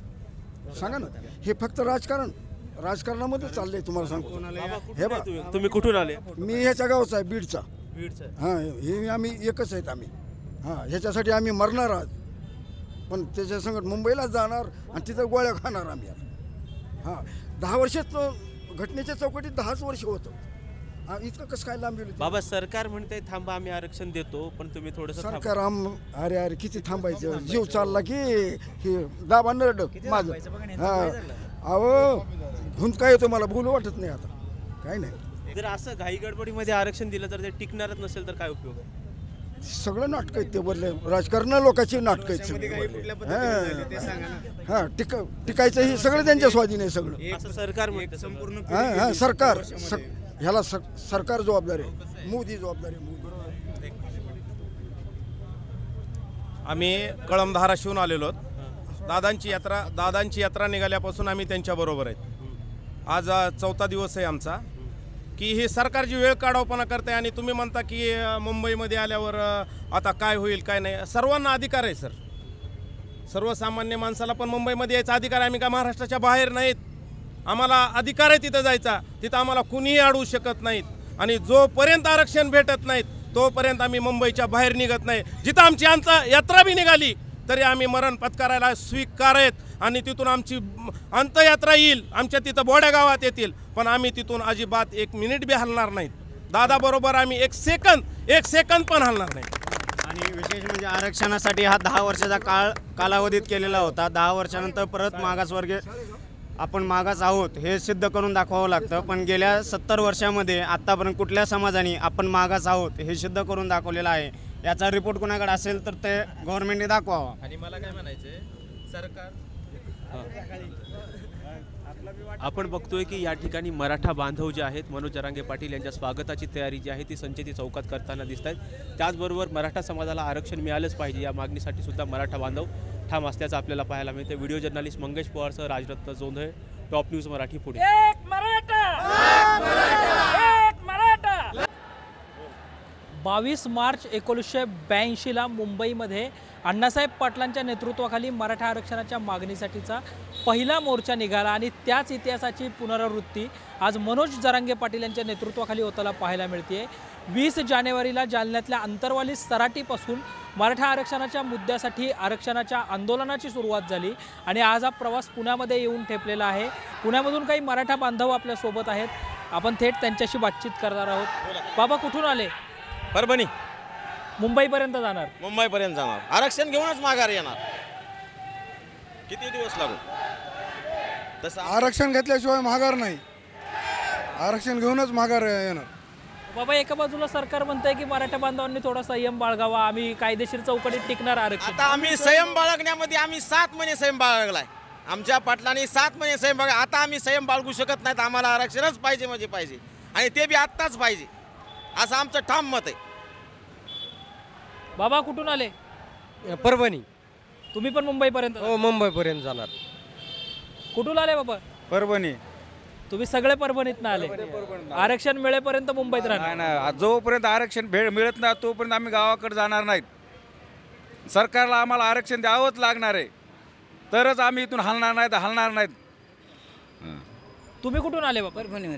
सांगा ना. हे फक्त राजकारणामध्ये चाललंय. तुम्हाला सांगतो, हे बा तुम्ही कुठून आले? मी ह्याच्या गावचा आहे, बीडचा. हां, हे आम्ही एकच आहेत आम्ही. हां, ह्याच्यासाठी आम्ही मरणार आहात, पण त्याच्या संगत मुंबईलाच जाणार आणि तिथं गोळ्या खाणार आम्ही आता. हां, 10 वर्षात घटनेच्या चौकटीत 10 वर्ष होतं. इतकं कसं काय लांब गेलं बाबा? सरकार म्हणते थांबा आम्ही आरक्षण देतो, पण तुम्ही थोडंसं सरकार अरे किती थांबायचं, जीव चालला की हे दाबा नरड माझं. हां, अहो हुंद काय येतो मला बोलू वाटत नाही आता, काय नाही. जर असं घाई गडबडीमध्ये आरक्षण दिलं तर ते टिकणारच नसेल तर काय उपयोग आहे? सगळं नाटक आहेत ते बदले, राजकारण लोकांची नाटक आहेत सगळे. हां, टिकायचं हे सगळं त्यांच्या स्वाधीन आहे सगळं. असं सरकार म्हणते संपूर्ण. हां, सरकार ह्याला सरकार जबाबदार आहे, मोदी जबाबदार आहे. मोदी. आम्ही कळंब धाराशिवून आलेलो आहोत. दादांची यात्रा निघाल्यापासून आम्ही त्यांच्याबरोबर आहेत. आज 4था दिवस आहे आमचा, की ही सरकारची वेळ काढावपणा करते. आणि तुम्ही म्हणता की मुंबईमध्ये आल्यावर आता काय होईल काय नाही. सर्वांना अधिकार आहे सर, सर्वसामान्य माणसाला पण मुंबईमध्ये यायचा अधिकार आहे. आम्ही काय महाराष्ट्राच्या बाहेर नाहीत, आम्हाला अधिकार आहे तिथं जायचा. तिथं आम्हाला कुणीही अडवू शकत नाहीत. आणि जोपर्यंत आरक्षण भेटत नाहीत तोपर्यंत आम्ही मुंबईच्या बाहेर निघत नाही. जिथं आमची यात्रा बी निघाली तरी आम्ही मरण पत्करायला स्वीकार आहेत. आणि तिथून आमची अंतयात्रा येईल, आमच्या तिथं बोड्या गावात येतील, पण आम्ही तिथून अजिबात 1 मिनिट बी हलणार नाहीत. दादाबरोबर आम्ही 1 सेकंद पण हलणार नाही. आणि विशेष म्हणजे आरक्षणासाठी हा 10 वर्षाचा कालावधीत केलेला होता. 10 वर्षानंतर परत मागासवर्गीय आपण मागास आहोत हे सिद्ध करून दाखवावं लागतं. पण गेल्या 70 वर्षामध्ये आत्तापर्यंत कुठल्या समाजाने आपण मागास आहोत हे सिद्ध करून दाखवलेलं आहे. याचा रिपोर्ट कोणाकडे असेल तर ते गव्हर्नमेंटने दाखवावा. आणि मला काय म्हणायचं सरकार आपण बघतोय की या ठिकाणी मराठा बांधव जे आहेत मनोज जरांगे पाटील यांच्या स्वागताची तयारी जी आहे ती संचेती चौकात करताना दिसत आहेत. त्याचबरोबर मराठा समाजाला आरक्षण मिळालंच पाहिजे या मागणीसाठी सुद्धा मराठा बांधव ठाम असल्याचं आपल्याला पाहायला मिळतं. व्हिडिओ जर्नलिस्ट मंगेश पवारसह Rajratna Jondhale, top news Marathi, Pune. 22 March 1982ला मुंबईमध्ये अण्णासाहेब पाटलांच्या नेतृत्वाखाली मराठा आरक्षणाच्या मागणीसाठीचा पहिला मोर्चा निघाला आणि त्याच इतिहासाची पुनरावृत्ती आज मनोज जरांगे पाटील यांच्या नेतृत्वाखाली होताना पाहायला मिळते. 20 जानेवारीला जालन्यातल्या अंतरवाली सराटीपासून मराठा आरक्षणाच्या मुद्द्यासाठी आरक्षणाच्या आंदोलनाची सुरुवात झाली आणि आज हा प्रवास पुण्यामध्ये येऊन ठेपलेला आहे. पुण्यामधून काही मराठा बांधव आपल्यासोबत आहेत, आपण थेट त्यांच्याशी बातचीत करणार आहोत. बाबा कुठून आले? परभणी. मुंबईपर्यंत जाणार? मुंबईपर्यंत जाणार. आरक्षण घेऊनच माघार येणार. किती दिवस लागू? तसं आरक्षण घेतल्याशिवाय माघार नाही, आरक्षण घेऊनच माघार येणार. बाबा एका बाजूला सरकार म्हणतंय की मराठा बांधवांनी थोडा संयम बाळगावा, आम्ही कायदेशीर चौकटीत टिकणार आरक्षण. आता आम्ही संयम बाळगण्यामध्ये आम्ही 7 महिने संयम बाळगलाय. आमच्या पाटलांनी 7 महिने संयम बाळगला. आता आम्ही संयम बाळगू शकत नाहीत. आम्हाला आरक्षणच पाहिजे म्हणजे पाहिजे आणि ते बी आत्ताच पाहिजे असं आमचं ठाम मत आहे. बाबा कुठून आले? परभणी. तुम्ही पण मुंबईपर्यंत? हो मुंबईपर्यंत जाणार. कुठून आले बाबा? परभणी. तुम्ही सगळे परभणीतनं आले? आरक्षण मिळेपर्यंत मुंबईत राहणार? नाही, जोपर्यंत आरक्षण मिळत नाही तोपर्यंत आम्ही गावाकडे जाणार नाहीत. सरकारला आम्हाला आरक्षण द्यावंच लागणार आहे, तरच आम्ही इथून हलणार नाहीत. तुम्ही कुठून आले बाबा? परभणी.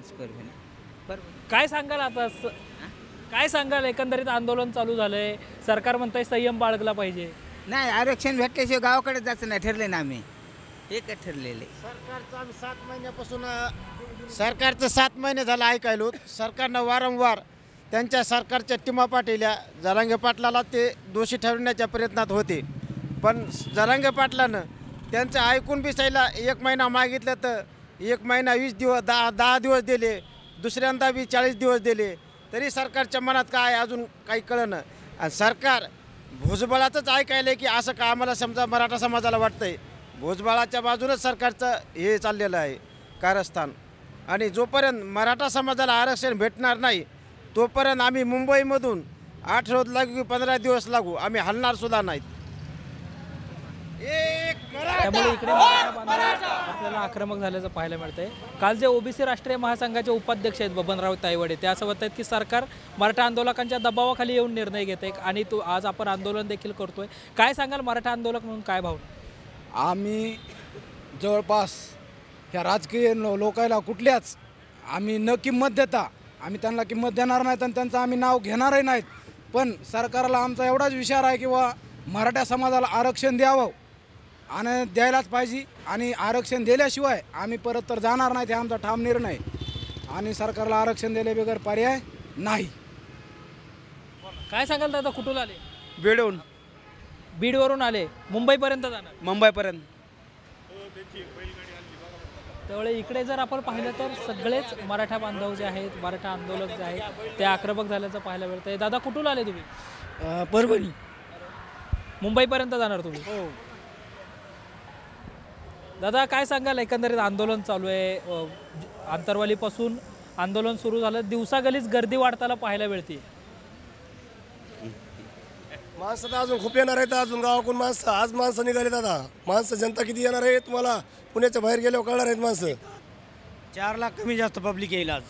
काय सांगाल आता, काय सांगाल? एकंदरीत आंदोलन चालू झालंय, सरकार म्हणतंय संयम बाळगला पाहिजे. नाही, आरक्षण भेटल्याशिवाय गावाकडे जायचं नाही ठरले ना. आम्ही एकच ठरलेले. सरकारचं आम्ही 7 महिन्यापासून सरकारचं 7 महिने झालं ऐकायलो. सरकारनं वारंवार त्यांच्या सरकारच्या टीमा पाठवल्या. जरांगे पाटलाला ते दोषी ठरवण्याच्या प्रयत्नात होते, पण जरांगे पाटलानं त्यांचं ऐकून बिसायला 1 महिना मागितलं तर 1 महिना 20 दिवस 10 दिवस दिले, दुसऱ्यांदा बी 40 दिवस दिले, तरी सरकारच्या मनात काय अजून काही कळलं. आणि सरकार भुजबळाचंच ऐकायलं की असं का आम्हाला समजा मराठा समाजाला वाटतंय. भुजबळाच्या बाजूनच सरकारचं हे चाललेलं आहे कारस्थान. आणि जोपर्यंत मराठा समाजाला आरक्षण भेटणार नाही तोपर्यंत आम्ही मुंबईमधून 8 रोज लागू की 15 दिवस लागू आम्ही हलणार सुद्धा नाहीत. त्यामुळे इकडे मराठा बांधव आपल्याला आक्रमक झाल्याचं पाहायला मिळतंय. काल जे ओबीसी राष्ट्रीय महासंघाचे उपाध्यक्ष आहेत बबनराव तायवाडे, ते असं म्हणतात की सरकार मराठा आंदोलकांच्या दबावाखाली येऊन निर्णय घेत आहे आणि आज आपण आंदोलन देखील करतोय. काय सांगाल मराठा आंदोलक म्हणून, काय भावना? आम्ही जवळपास ह्या राजकीय लोकांना कुठल्याच आम्ही न किंमत देता आम्ही त्यांना किंमत देणार नाहीत आणि त्यांचं आम्ही नाव घेणारही नाहीत. पण सरकारला आमचा एवढाच विचार आहे की मराठा समाजाला आरक्षण द्यावं आणि द्यायलाच पाहिजे. आणि आरक्षण दिल्याशिवाय आम्ही परत तर जाणार नाही, हे आमचा ठाम निर्णय. आणि सरकारला आरक्षण दिल्याबगैर पर्याय नाही. काय सांगाल दादा, कुठून आले? बीडवरून. बीडवरून आले, मुंबईपर्यंत जाणार? मुंबईपर्यंत. त्यामुळे इकडे जर आपण पाहिलं तर सगळेच मराठा बांधव जे आहेत, मराठा आंदोलक जे आहेत ते आक्रमक झाल्याचं पाहायला मिळतंय. दादा कुठून आले तुम्ही? परभणी. मुंबईपर्यंत जाणार तुम्ही? हो. दादा काय सांगाल, एकंदरीत आंदोलन चालू आहे, आंतरवालीपासून आंदोलन सुरू झालं, दिवसागलीच गर्दी वाढताना पाहायला मिळते. माणसं तर अजून खूप येणार आहेत, अजून गावाकडून माणसं आज माणसं निघाले दादा. माणसं जनता किती येणार आहे तुम्हाला पुण्याच्या बाहेर गेल्यावर कळणार आहेत. माणसं 4 लाख कमी जास्त पब्लिक येईल आज.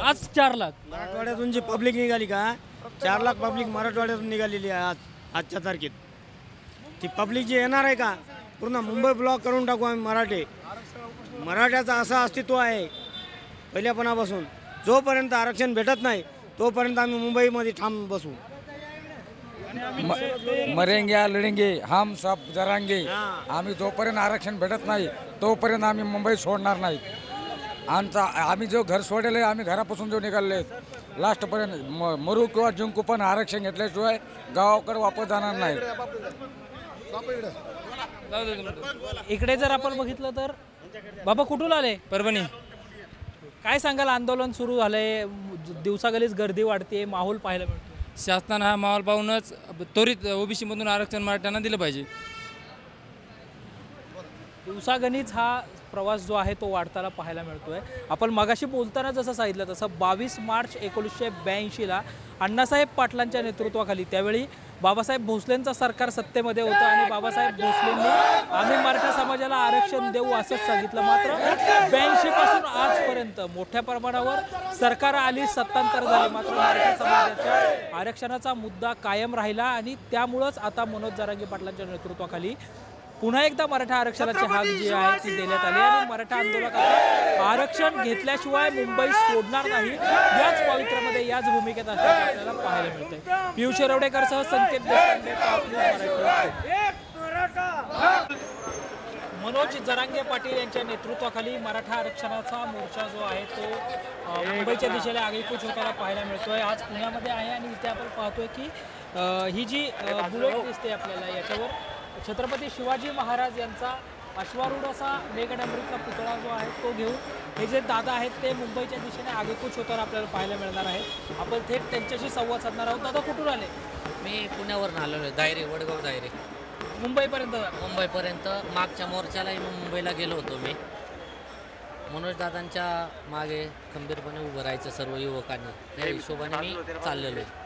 आज 4 लाख मराठवाड्यातून जी पब्लिक निघाली का 4 लाख पब्लिक मराठवाड्यातून निघालेली आहे आजच्या तारखेत. ती पब्लिक जी येणार आहे का पूर्ण मुंबई ब्लॉक करून टाकू आम्ही. मराठ्याचं असं अस्तित्व आहे पहिल्यापणापासून. जोपर्यंत आरक्षण भेटत नाही तोपर्यंत आम्ही मुंबईमध्ये ठाम बसू. मरेंगे या लढेंगे हम सब जरांगे. आम्ही जोपर्यंत आरक्षण भेटत नाही तोपर्यंत आम्ही मुंबई सोडणार नाही. आम्ही जो घर सोडले आम्ही घरापासून जो निघाले लास्टपर्यंत मरू किंवा जिंकू पण आरक्षण घेतल्याशिवाय गावाकडे वापस जाणार नाही. इकडे जर आपण बघितलं तर बाबा कुठून आले? परभणी. काय सांगाल, आंदोलन सुरू झालंय, दिवसागलीच गर्दी वाढते, माहोल पाहायला मिळतो. शासनानं हा माहोल पाहूनच त्वरित ओबीसी मधून आरक्षण मराठ्यांना दिलं पाहिजे. दिवसागणिक हा प्रवास जो आहे तो वाढताना पाहायला मिळतोय. आपण मगाशी बोलताना जसं सांगितलं तसं 22 मार्च 1982ला अण्णासाहेब पाटलांच्या नेतृत्वाखाली त्यावेळी बाबासाहेब भोसलेंचं सरकार सत्तेमध्ये होतं आणि बाबासाहेब भोसलेंनी आम्ही मराठा समाजाला आरक्षण देऊ असंच सांगितलं. मात्र 82 पासून आजपर्यंत मोठ्या प्रमाणावर सरकार आली, सत्तांतर झाले, मात्र मराठा समाजाच्या आरक्षणाचा मुद्दा कायम राहिला आणि त्यामुळंच आता मनोज जरांगे पाटलांच्या नेतृत्वाखाली पुन्हा एकदा मराठा आरक्षणाची हाक जी आहे ती देण्यात आली आणि मराठा आंदोलक आता आरक्षण घेतल्याशिवाय मुंबई सोडणार नाही याच पवित्रामध्ये याच भूमिकेत असल्याचं आपल्याला पाहायला मिळते. पियुष शिरवडेकरसह संकेत देशपांडे, टॉप न्यूज मराठी. मनोज जरांगे पाटील यांच्या नेतृत्वाखाली मराठा आरक्षणाचा मोर्चा जो आहे तो मुंबईच्या दिशेला आगेकूच होताना पाहायला मिळतोय. आज पुण्यामध्ये आहे आणि इथे आपण पाहतोय की ही जी बुलेट दिसते आपल्याला याच्यावर छत्रपती शिवाजी महाराज यांचा अश्वारूढ असा मेघडंबरीचा पुतळा जो आहे तो घेऊन हे जे दादा आहेत ते मुंबईच्या दिशेने आगेकूच होताना आपल्याला पाहायला मिळणार आहे. आपण थेट त्यांच्याशी संवाद साधणार आहोत. दादा कुठून आले? मी पुण्यावरून आलेलो आहे, दायरे, वडगाव दायरे. मुंबईपर्यंत मागच्या मोर्चालाही मुंबईला गेलो होतो मी. मनोज दादांच्या मागे खंबीरपणे उभं राहायचं सर्व युवकांनी, त्या हिशोबाने मी चाललेलो आहे.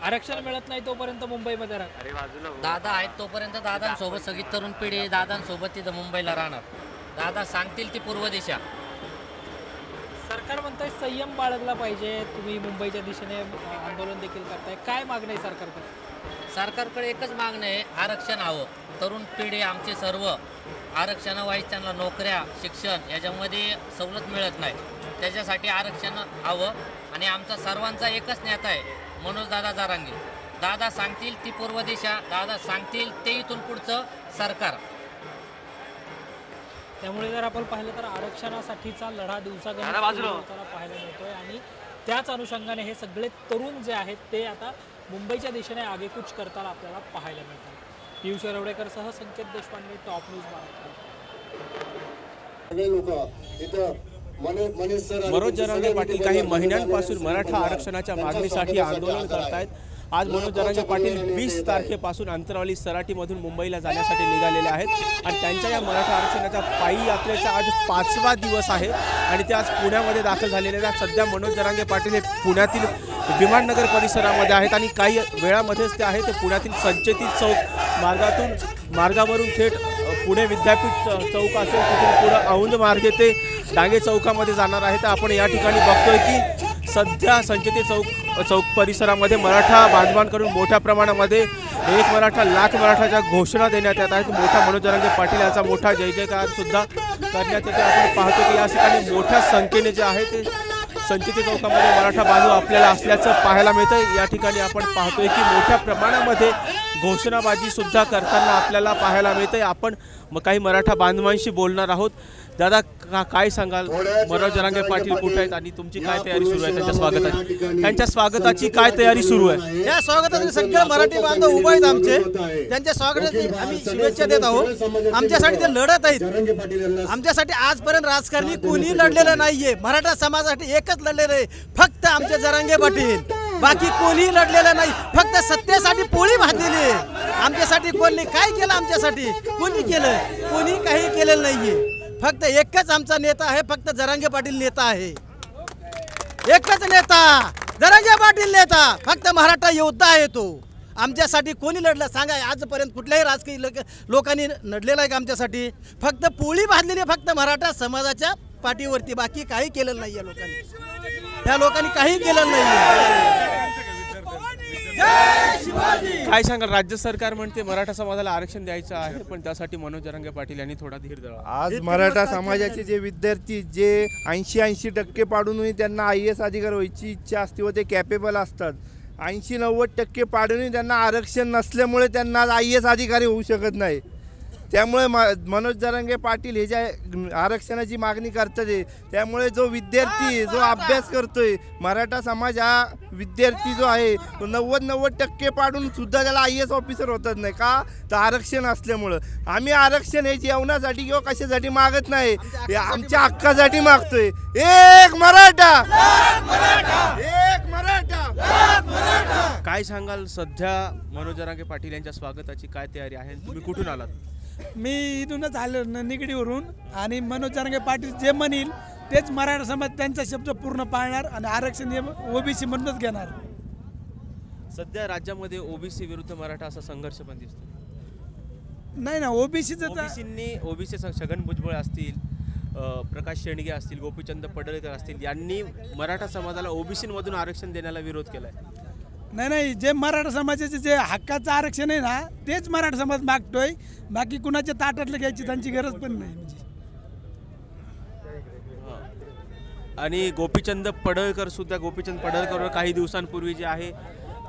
आरक्षण मिळत नाही तोपर्यंत मुंबईमध्ये राहणार. दादा आहेत तोपर्यंत दादांसोबत सगळी तरुण पिढी दादांसोबत तिथं मुंबईला राहणार. दादा सांगतील ती पूर्व दिशा. सरकार म्हणतंय संयम बाळगला पाहिजे, तुम्ही मुंबईच्या दिशेने आंदोलन देखील करताय, काय मागणं आहे सरकारकडे? सरकारकडे एकच मागणं आहे, आरक्षण हवं. तरुण पिढी आमचे सर्व आरक्षणावाईज त्यांना नोकऱ्या, शिक्षण याच्यामध्ये सवलत मिळत नाही, त्याच्यासाठी आरक्षण हवं. आणि आमचा सर्वांचा एकच नेता आहे मनोज दादा जरांगे. दादा सांगतील ती पूर्व दिशा, दादा सांगतील ते इथून पुढचं सरकार. त्यामुळे जर आपण पाहिलं तर आरक्षणासाठीचा लढा दिवसागणिक पाहायला मिळतोय आणि त्याच अनुषंगाने हे सगळे तरुण जे आहेत ते आता मुंबईच्या दिशेने आगेकूच करताना आपल्याला पाहायला मिळतात. पियुष शिरवडेकरसह संकेत देशपांडे, टॉप न्यूज मराठी. मनोज जरांगे पाटील काही महिन्यांपासून मराठा आरक्षणाच्या मागणीसाठी आंदोलन करतायत. आज मनोज जरांगे पाटील 20 तारखेपासून अंतरवाली सराटीमधून मुंबईला जाण्यासाठी निघालेले आहेत आणि त्यांच्या या मराठा आरक्षणाच्या पायी यात्रेचा आज 5वा दिवस आहे आणि ते आज पुण्यामध्ये दाखल झालेले आहेत. सध्या मनोज जरांगे पाटील हे पुण्यातील विमाननगर परिसरामध्ये आहेत आणि काही वेळामध्येच ते आहेत ते पुण्यातील संचेती चौक मार्गावरून थेट पुणे विद्यापीठ चौक असेल तिथून पुढे औंध मार्गे ते डांगे चौकामध्ये जाणार आहे. तर आपण या ठिकाणी बघतोय की सध्या संचेती चौक परिसरामध्ये मराठा बांधवांकडून मोठ्या प्रमाणामध्ये एक मराठा लाख मराठाच्या घोषणा देण्यात येत आहेत. मोठा मनोज जरांगे पाटील यांचा मोठा जय जयकार सुद्धा करण्यात येते. आपण पाहतो की या ठिकाणी मोठ्या संख्येने जे आहे ते संचेती चौकामध्ये मराठा बांधव आपल्याला असल्याचं पाहायला मिळतं. या ठिकाणी आपण पाहतोय की मोठ्या प्रमाणामध्ये घोषणाबाजी सुद्धा करताना आपल्याला पाहायला मिळते. आपण काही मराठा बांधवांशी बोलणार आहोत. दादा काय सांगाल, मनोज जरांगे पाटील कुठे आहेत आणि तुमची काय तयारी सुरू आहे त्यांच्या स्वागताची? त्यांच्या स्वागताची काय तयारी सुरू आहे? या स्वागतासाठी सगळे मराठी बांधव उभे आहेत आमचे, त्यांच्या स्वागताची आम्ही शुभेच्छा देत आहोत. आमच्यासाठी ते लढत आहेत. आमच्यासाठी आजपर्यंत राजकारणी कोणी लढलेलं नाहीये. मराठा समाजासाठी एकच लढलेलं आहे, फक्त आमचे जरांगे पाटील. बाकी कोणी लढलेलं नाही, फक्त सत्तेसाठी पोळी भाजलेली आहे. आमच्यासाठी कोणी काय केलं? आमच्यासाठी कोणी केलं? कोणी काही केलेलं नाहीये. फक्त एकच आमचा नेता आहे, फक्त जरांगे पाटील नेता आहे. एकच नेता जरांगे पाटील नेता, फक्त मराठा योद्धा आहे तो. आमच्यासाठी कोणी लढलं सांगा? आजपर्यंत कुठल्याही राजकीय लोकांनी लढलेलं आहे का आमच्यासाठी? फक्त पोळी भाजलेली फक्त मराठा समाजाच्या पाठीवरती, बाकी काही केलेलं नाही आहे लोकांनी. त्या लोकांनी काही केलेलं नाही. काय सांगाल? राज्य सरकार म्हणते मराठा समाजाला आरक्षण द्यायचं आहे, पण त्यासाठी मनोज जरांगे पाटील यांनी थोडा धीर धरावा. आज मराठा समाजाचे जे विद्यार्थी जे 80% पाडूनही त्यांना IAS अधिकारी व्हायची इच्छा असते व ते कॅपेबल असतात, 80-90% पाडूनही त्यांना आरक्षण नसल्यामुळे त्यांना आज IAS अधिकारी होऊ शकत नाही. त्यामुळे मनोज जरांगे पाटील हे ज्या आरक्षणाची मागणी करतात त्यामुळे जो विद्यार्थी जो अभ्यास करतोय मराठा समाज हा विद्यार्थी जो आहे तो 90% पाडून सुद्धा त्याला IAS ऑफिसर होतात नाही का? तर आरक्षण असल्यामुळं. आम्ही आरक्षण हे जेवणासाठी किंवा कशासाठी मागत नाही, हे आमच्या हक्कासाठी मागतोय. एक मराठा, एक मराठा. काय सांगाल? सध्या मनोज जरांगे पाटील यांच्या स्वागताची काय तयारी आहे? तुम्ही कुठून आलात? मी इथूनच आलो निगडीवरून, आणि मनोज जरांगे पाटील जे म्हणील तेच मराठा समाज त्यांचा शब्द पूर्ण पाळणार आणि आरक्षण हे OBC मधूनच घेणार. सध्या राज्यामध्ये OBC विरुद्ध मराठा असा संघर्ष पण दिसतो. नाही ना, ओबीसी छगन भुजबळ असतील, प्रकाश शेंडगे असतील, गोपीचंद पडळकर असतील, यांनी मराठा समाजाला OBC मधून आरक्षण देण्याला विरोध केलाय. नाही, जे मराठा समाजाचे जे हक्काचं आरक्षण आहे ना तेच मराठा समाज मागतोय, बाकी कुणाच्या ताटातलं घ्यायची त्यांची गरज पण नाही. आणि गोपीचंद पडळकर काही दिवसांपूर्वी जे आहे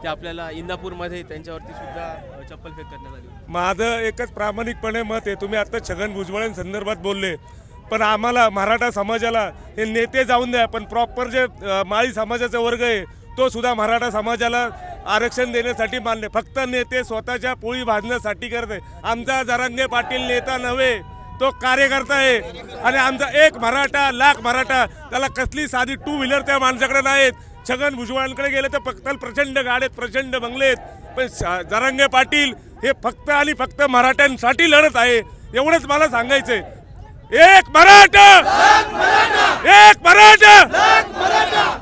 ते आपल्याला इंदापूरमध्ये त्यांच्यावरती सुद्धा चप्पल फेक करण्यात आली. माझं एकच प्रामाणिकपणे मत आहे, तुम्ही आता छगन भुजबळांसंदर्भात बोलले, पण आम्हाला मराठा समाजाला हे नेते जाऊन द्या, पण प्रॉपर जे माळी समाजाचा वर्ग आहे तो सुद्धा मराठा समाजाला आरक्षण देण्यासाठी मान्य. फक्त नेते स्वतःच्या पोळी भाजण्यासाठी करते. आमचा जरांगे पाटील नेता नव्हे, तो कार्यकर्ता आहे. आणि आमचा एक मराठा लाख मराठा, त्याला कसली साधी 2 व्हीलर त्या माणसाकडे नाहीत. छगन भुजबळांकडे गेले तर फक्त प्रचंड गाड्यात, प्रचंड बंगलेत, पण जरांगे पाटील हे फक्त आणि फक्त मराठ्यांसाठी लढत आहे. एवढंच मला सांगायचंय. एक मराठा, एक मराठा.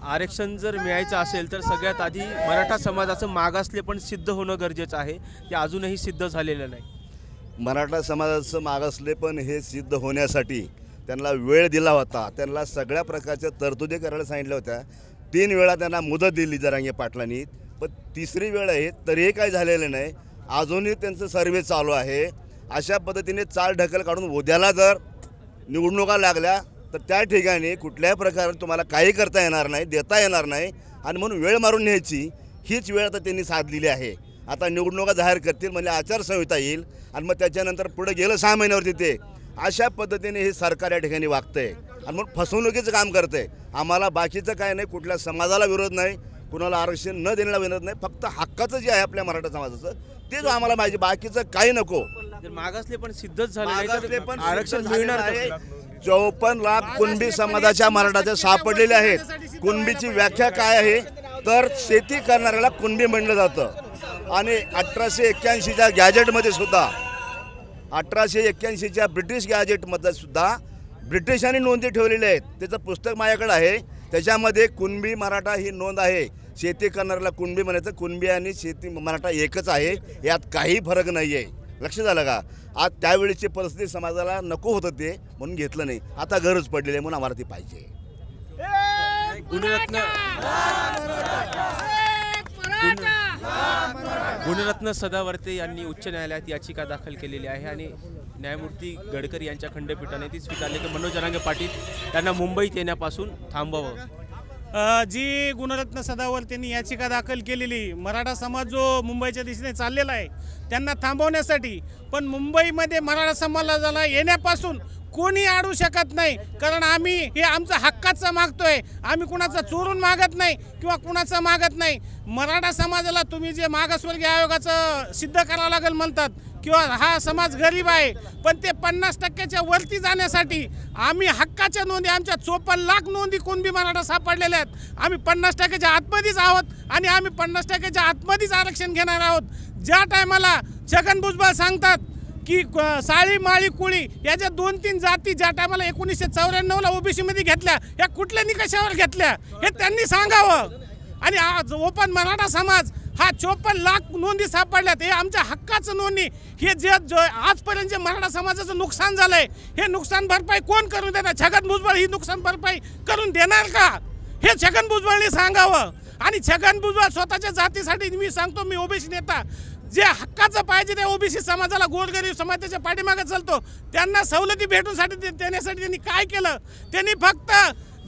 आरक्षण जर मिळायचं असेल तर सगळ्यात आधी मराठा समाजाचं मागासले पण सिद्ध होणं गरजेचं आहे. ते अजूनही सिद्ध झालेलं नाही. मराठा समाजाचं मागासले पण हे सिद्ध होण्यासाठी त्यांना वेळ दिला होता. त्यांना सगळ्या प्रकारच्या तरतुदी करायला सांगितल्या होत्या. 3 वेळा त्यांना मुदत दिली जरांगे पाटलांनी, पण 3री वेळ आहे तरीही काही झालेलं नाही. अजूनही त्यांचं सर्वे चालू आहे. अशा पद्धतीने चाल ढकल काढून उद्याला जर निवडणुका लागल्या तर त्या ठिकाणी कुठल्याही प्रकारे तुम्हाला काही करता येणार नाही, देता येणार नाही. आणि म्हणून वेळ मारून न्यायची हीच वेळ आता त्यांनी साधलेली आहे. आता निवडणुका जाहीर करतील म्हणजे आचारसंहिता येईल आणि मग त्याच्यानंतर पुढे गेलं 6 महिन्यावरती ते अशा पद्धतीने हे सरकार या ठिकाणी वागतंय आणि म्हणून फसवणुकीचं काम करतंय. आम्हाला बाकीचं काय नाही, कुठल्या समाजाला विरोध नाही, कुणाला आरक्षण न देण्याला विरोध नाही. फक्त हक्काचं जे आहे आपल्या मराठा समाजाचं ते जो आम्हाला पाहिजे, बाकीचं काही नको. मागासले पण सिद्धच झाले पण आरक्षण मिळणार. 54 लाख कुणबी समाजाच्या मराठाचे सापडलेले आहेत. कुणबीची व्याख्या काय आहे तर शेती करणाऱ्याला कुणबी म्हणलं जातं. आणि 1881च्या गॅजेटमध्ये सुद्धा 1881च्या ब्रिटिश गॅजेटमध्ये सुद्धा ब्रिटिशांनी नोंदी ठेवलेल्या आहेत. त्याचं पुस्तक माझ्याकडे आहे. त्याच्यामध्ये कुणबी मराठा ही नोंद आहे. शेती करणाऱ्याला कुणबी म्हणायचं, कुणबी आणि शेती मराठा एकच आहे, यात काही फरक नाही आहे. लक्ष झालं का? आज त्यावेळीची परिस्थिती समाजाला नको होतं ते म्हणून घेतलं नाही. आता गरज पडलेली आहे म्हणून आम्हाला ती पाहिजे. गुणरत्न सदावर्ते यांनी उच्च न्यायालयात याचिका दाखल केलेली आहे आणि न्यायमूर्ती गडकरी यांच्या खंडपीठाने ती स्वीकारली की मनोज जरांगे पाटील त्यांना मुंबईत येण्यापासून थांबवावं. जी गुणरत्न सदावर्तेंनी याचिका दाखल केलेली, मराठा समाज जो मुंबईच्या दिशेने चाललेला आहे त्यांना थांबवण्यासाठी, पण मुंबईमध्ये मराठा समाजाला येण्यापासून कोणी अडू शकत नाही. कारण आम्ही हे आमचं हक्काचं मागतोय. आम्ही कुणाचं चोरून मागत नाही किंवा कुणाचं मागत नाही. मराठा समाजाला तुम्ही जे मागासवर्गीय आयोगाचं सिद्ध करावं लागेल म्हणतात किंवा हा समाज गरीब आहे, पण ते 50%च्या वरती जाण्यासाठी आम्ही हक्काच्या नोंदी, आमच्या 54 लाख नोंदी कुणबी मराठा सापडलेल्या आहेत. आम्ही 50%च्या आतमध्येच आहोत आणि आम्ही 50%च्या आतमध्येच आरक्षण घेणार आहोत. ज्या टायमाला छगन भुजबळ सांगतात की साळी माळी कुळी याच्या 2-3 जाती ज्या टायमाला 1994ला ओबीसीमध्ये घेतल्या या कुठल्या निकषावर घेतल्या हे त्यांनी सांगावं। आणि आज ओपन मराठा समाज हा 54 लाख नोंदी सापडल्यात, हे आमच्या हक्काचं नोंदणी। हे जे आजपर्यंत जे मराठा समाजाचं नुकसान झालंय हे नुकसान भरपाई कोण करून देणार? छगन भुजबळ ही नुकसान भरपाई करून देणार का? हे छगन भुजबळने सांगावं। आणि छगन भुजबळ स्वतःच्या जातीसाठी, मी सांगतो, मी ओबीसी नेता, जे हक्काचं पाहिजे त्या ओबीसी समाजाला, गोरगरीब समाज त्याच्या पाठीमागे चालतो, त्यांना सवलती भेटूसाठी देण्यासाठी त्यांनी काय केलं? त्यांनी फक्त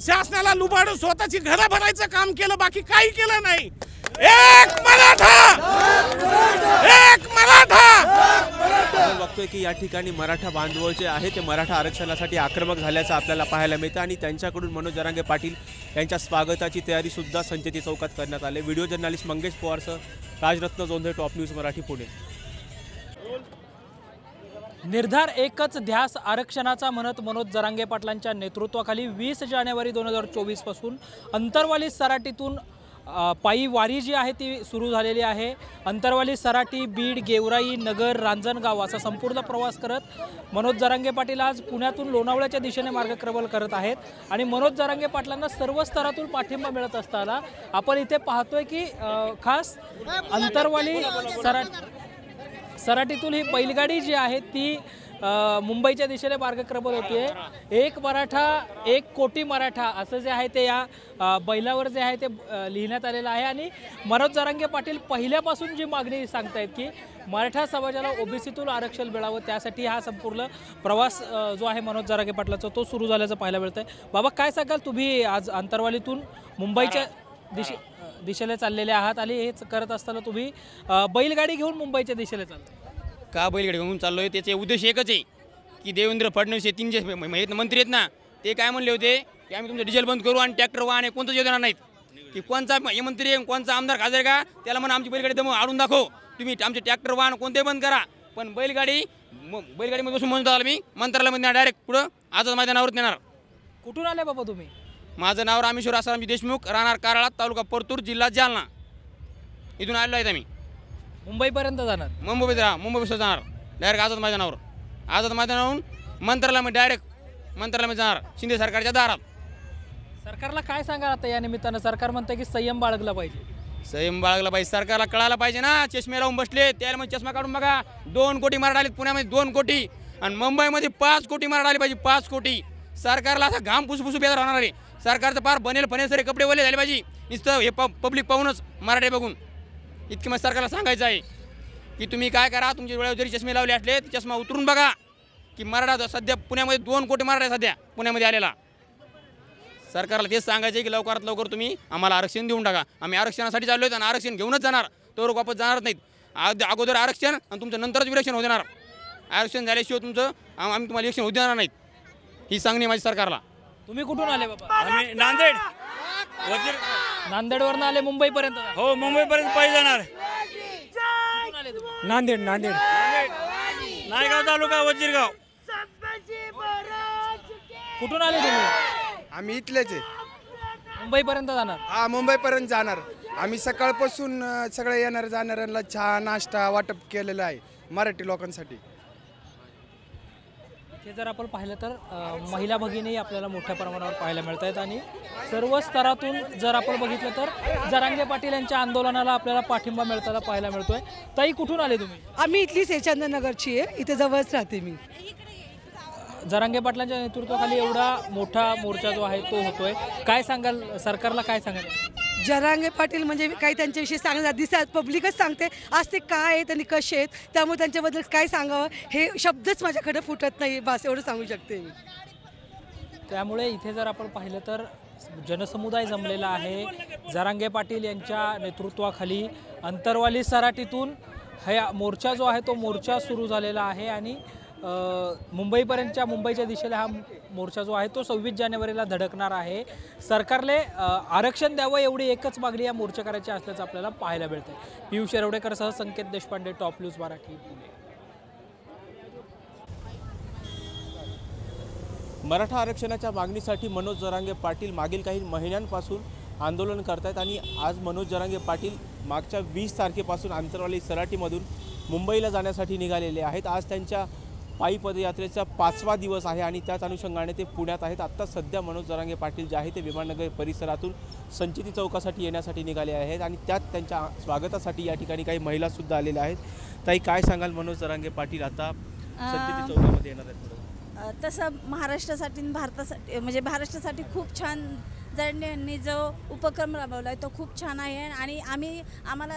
शासनाला लुबाडून स्वतःची घरं भरायचं काम केलं, बाकी काही केलं नाही। एक मराठा, एक मराठा। आपण बघतोय की या ठिकाणी मराठा बांधव जे आहे ते मराठा आरक्षणासाठी आक्रमक झाल्याचं आपल्याला पाहायला मिळतं आणि त्यांच्याकडून मनोज जरांगे पाटील यांच्या स्वागताची तयारी सुद्धा संचेती चौकात करण्यात आली। व्हिडिओ जर्नलिस्ट मंगेश पवारसह राजरत्न जोंधे, टॉप न्यूज मराठी, पुणे। निर्धार एकच ध्यास आरक्षणाचा म्हणत मनोज जरांगे पाटलांच्या नेतृत्वाखाली 20 जानेवारी 2024 पासून अंतरवाली सराटीतून पायी वारी जी आहे ती सुरू झालेली आहे। अंतरवाली सराटी, बीड, गेवराई, नगर, रांजणगाव असा संपूर्ण प्रवास करत मनोज जरांगे पाटील आज पुण्यातून लोणावळ्याच्या दिशेने मार्गक्रमण करत आहेत आणि मनोज जरांगे पाटलांना सर्व स्तरातून पाठिंबा मिळत असताना आपण इथे पाहतोय की खास अंतरवाली सराटीतून ही बैलगाडी जी आहे ती मुंबईच्या दिशेने मार्गक्रमण होते। एक मराठा एक कोटी मराठा असं जे आहे ते या बैलावर जे आहे ते लिहिण्यात आलेलं आहे आणि मनोज जरांगे पाटील पहिल्यापासून जी मागणी सांगतायत की मराठा समाजाला ओबीसीतून आरक्षण मिळावं, त्यासाठी हा संपूर्ण प्रवास जो आहे मनोज जरांगे पाटलाचा तो सुरू झाल्याचं पाहायला मिळतंय। बाबा, काय सांगाल? तुम्ही आज अंतरवालीतून मुंबईच्या दिशेला चाललेले आहात आणि हेच करत असताना तुम्ही बैलगाडी घेऊन मुंबईच्या दिशेला चालताय का? बैलगाडी घेऊन चाललोय त्याचे उद्देश एकच आहे की देवेंद्र फडणवीस हे 3 जे मंत्री आहेत ना, ते काय म्हणले होते की आम्ही तुमचं डिझेल बंद करू आणि ट्रॅक्टर वाहन कोणतं देणार नाहीत, की कोणचा हे मंत्री आहे कोणचा आमदार खासदार का त्याला म्हणून आमची बैलगाडी दम आडून दाखव, तुम्ही आमचे ट्रॅक्टर वाहन कोणते बंद करा। पण बैलगाडीमध्ये बसून म्हणतो आला मी मंत्रालयामध्ये डायरेक्ट पुढं आझाद मैदानावर नेणार। कुठून आले बाबा तुम्ही? माझं नाव रामेश्वर आसारामजी देशमुख, राहणार कराळा, तालुका परतूर, जिल्हा जालना। इथून आलेलो आहेत आम्ही। मुंबईपर्यंत जाणार? मुंबईपासून जाणार डायरेक्ट आझाद मैदानावर, आझाद मैदानावरून मंत्रालयामध्ये डायरेक्ट मंत्रालयामध्ये जाणार, शिंदे सरकारच्या दारात। सरकारला काय सांगा आता या निमित्तानं? सरकार म्हणतं की संयम बाळगला पाहिजे। संयम बाळगला पाहिजे, सरकारला कळायला पाहिजे ना। चष्मे लावून बसले, त्याला मग चष्मा काढून बघा, 2 कोटी मराठा आले पुण्यामध्ये, 2 कोटी, आणि मुंबईमध्ये 5 कोटी मराठा आले पाहिजे, 5 कोटी। सरकारला असा घाम पुसपुसू बेजार होणार आहे। सरकारचं पार बनेल फनेल सारे कपडे वले झाले पाहिजे नुसतं हे पब्लिक पाहूनच, मराठे बघून। इतकं मग सरकारला सांगायचं आहे की तुम्ही काय करा, तुमच्या डोळ्यावर जरी चष्मे लावले असले चष्मा उतरून बघा की मराठा सध्या पुण्यामध्ये 2 कोटी मराठा सध्या पुण्यामध्ये आलेला। सरकारला तेच सांगायचं आहे की लवकरात लवकर तुम्ही आम्हाला आरक्षण देऊन टाका। आम्ही आरक्षणासाठी चाललो आहेत आणि आरक्षण घेऊनच जाणार, तो वापस जाणार नाहीत। अगोदर आरक्षण आणि तुमचं नंतरच इलेक्शन होऊ देणार। आरक्षण झाल्याशिवाय तुमचं आम्ही तुम्हाला इलेक्शन होऊ देणार नाहीत, ही सांगणी माझी सरकारला। तुम्ही कुठून आले बाबा? आम्ही नांदेड, नांदेडवरून आले मुंबईपर्यंत? हो, मुंबईपर्यंत पायी जाणार। नांदेड नायगाव तालुका, वजीरगाव। कुठून आले तुम्ही? आम्ही इथलेच आहे। मुंबईपर्यंत जाणार? हा, मुंबईपर्यंत जाणार। आम्ही सकाळपासून सगळे येणाऱ्या जाणाऱ्यांना चहा नाश्ता वाटप केलेला आहे मराठी लोकांसाठी। हे जर आपण पाहिलं तर महिला भगिनी आपल्याला मोठ्या प्रमाणावर पाहायला मिळत आहेत आणि सर्व स्तरातून जर आपण बघितलं तर जरांगे पाटील यांच्या आंदोलनाला आपल्याला पाठिंबा मिळताना पाहायला मिळतोय। ताई, कुठून आले तुम्ही? आम्ही इथलीच आहे, चंदननगरची आहे, इथे जवळच राहते मी। जरांगे पाटलांच्या नेतृत्वाखाली एवढा मोठा मोर्चा जो आहे तो होतोय, काय सांगाल? सरकारला काय सांगाल? जरांगे पाटील म्हणजे काही त्यांच्याविषयी सांगण्यात दिसतात, पब्लिकच सांगते आज ते काय आहेत आणि कसे आहेत, त्यामुळे त्यांच्याबद्दल काय सांगावं हे शब्दच माझ्याकडे फुटत नाही, बस एवढं सांगू शकते मी। त्यामुळे इथे जर आपण पाहिलं तर जनसमुदाय जमलेला आहे। जरांगे पाटील यांच्या नेतृत्वाखाली अंतरवाली सराटीतून हा मोर्चा जो आहे तो मोर्चा सुरू झालेला आहे आणि मुंबईच्या दिशेला हा मोर्चा जो आहे तो 26 जानेवारीला धडकणार आहे। सरकारले आरक्षण द्यावं एवढी एकच मागणी या मोर्चेकऱ्याची असल्याचं आपल्याला पाहायला मिळतंय। पियुष येरवडेकरसह संकेत देशपांडे, टॉप न्यूज मराठी, पुणे। मराठा आरक्षणाच्या मागणीसाठी मनोज जरांगे पाटील मागील काही महिन्यांपासून आंदोलन करतायत आणि आज मनोज जरांगे पाटील मागच्या 20 तारखेपासून अंतरवाली सराटीमधून मुंबईला जाण्यासाठी निघालेले आहेत। आज त्यांच्या पायी पदयात्रेचा 5वा दिवस आहे आणि त्याच अनुषंगाने ते पुण्यात आहेत। आत्ता सध्या मनोज जरांगे पाटील जे आहे ते विमाननगर परिसरातून संचिती चौकासाठी येण्यासाठी निघाले आहेत आणि त्यात त्यांच्या स्वागतासाठी या ठिकाणी काही महिलासुद्धा आलेल्या आहेत। ताई, काय सांगाल, मनोज जरांगे पाटील आता संचिती चौकामध्ये येणार आहेत? तसं महाराष्ट्रासाठी भारतासाठी म्हणजे महाराष्ट्रासाठी खूप छान यांनी जो उपक्रम राबवला आहे तो खूप छान आहे आणि आम्हाला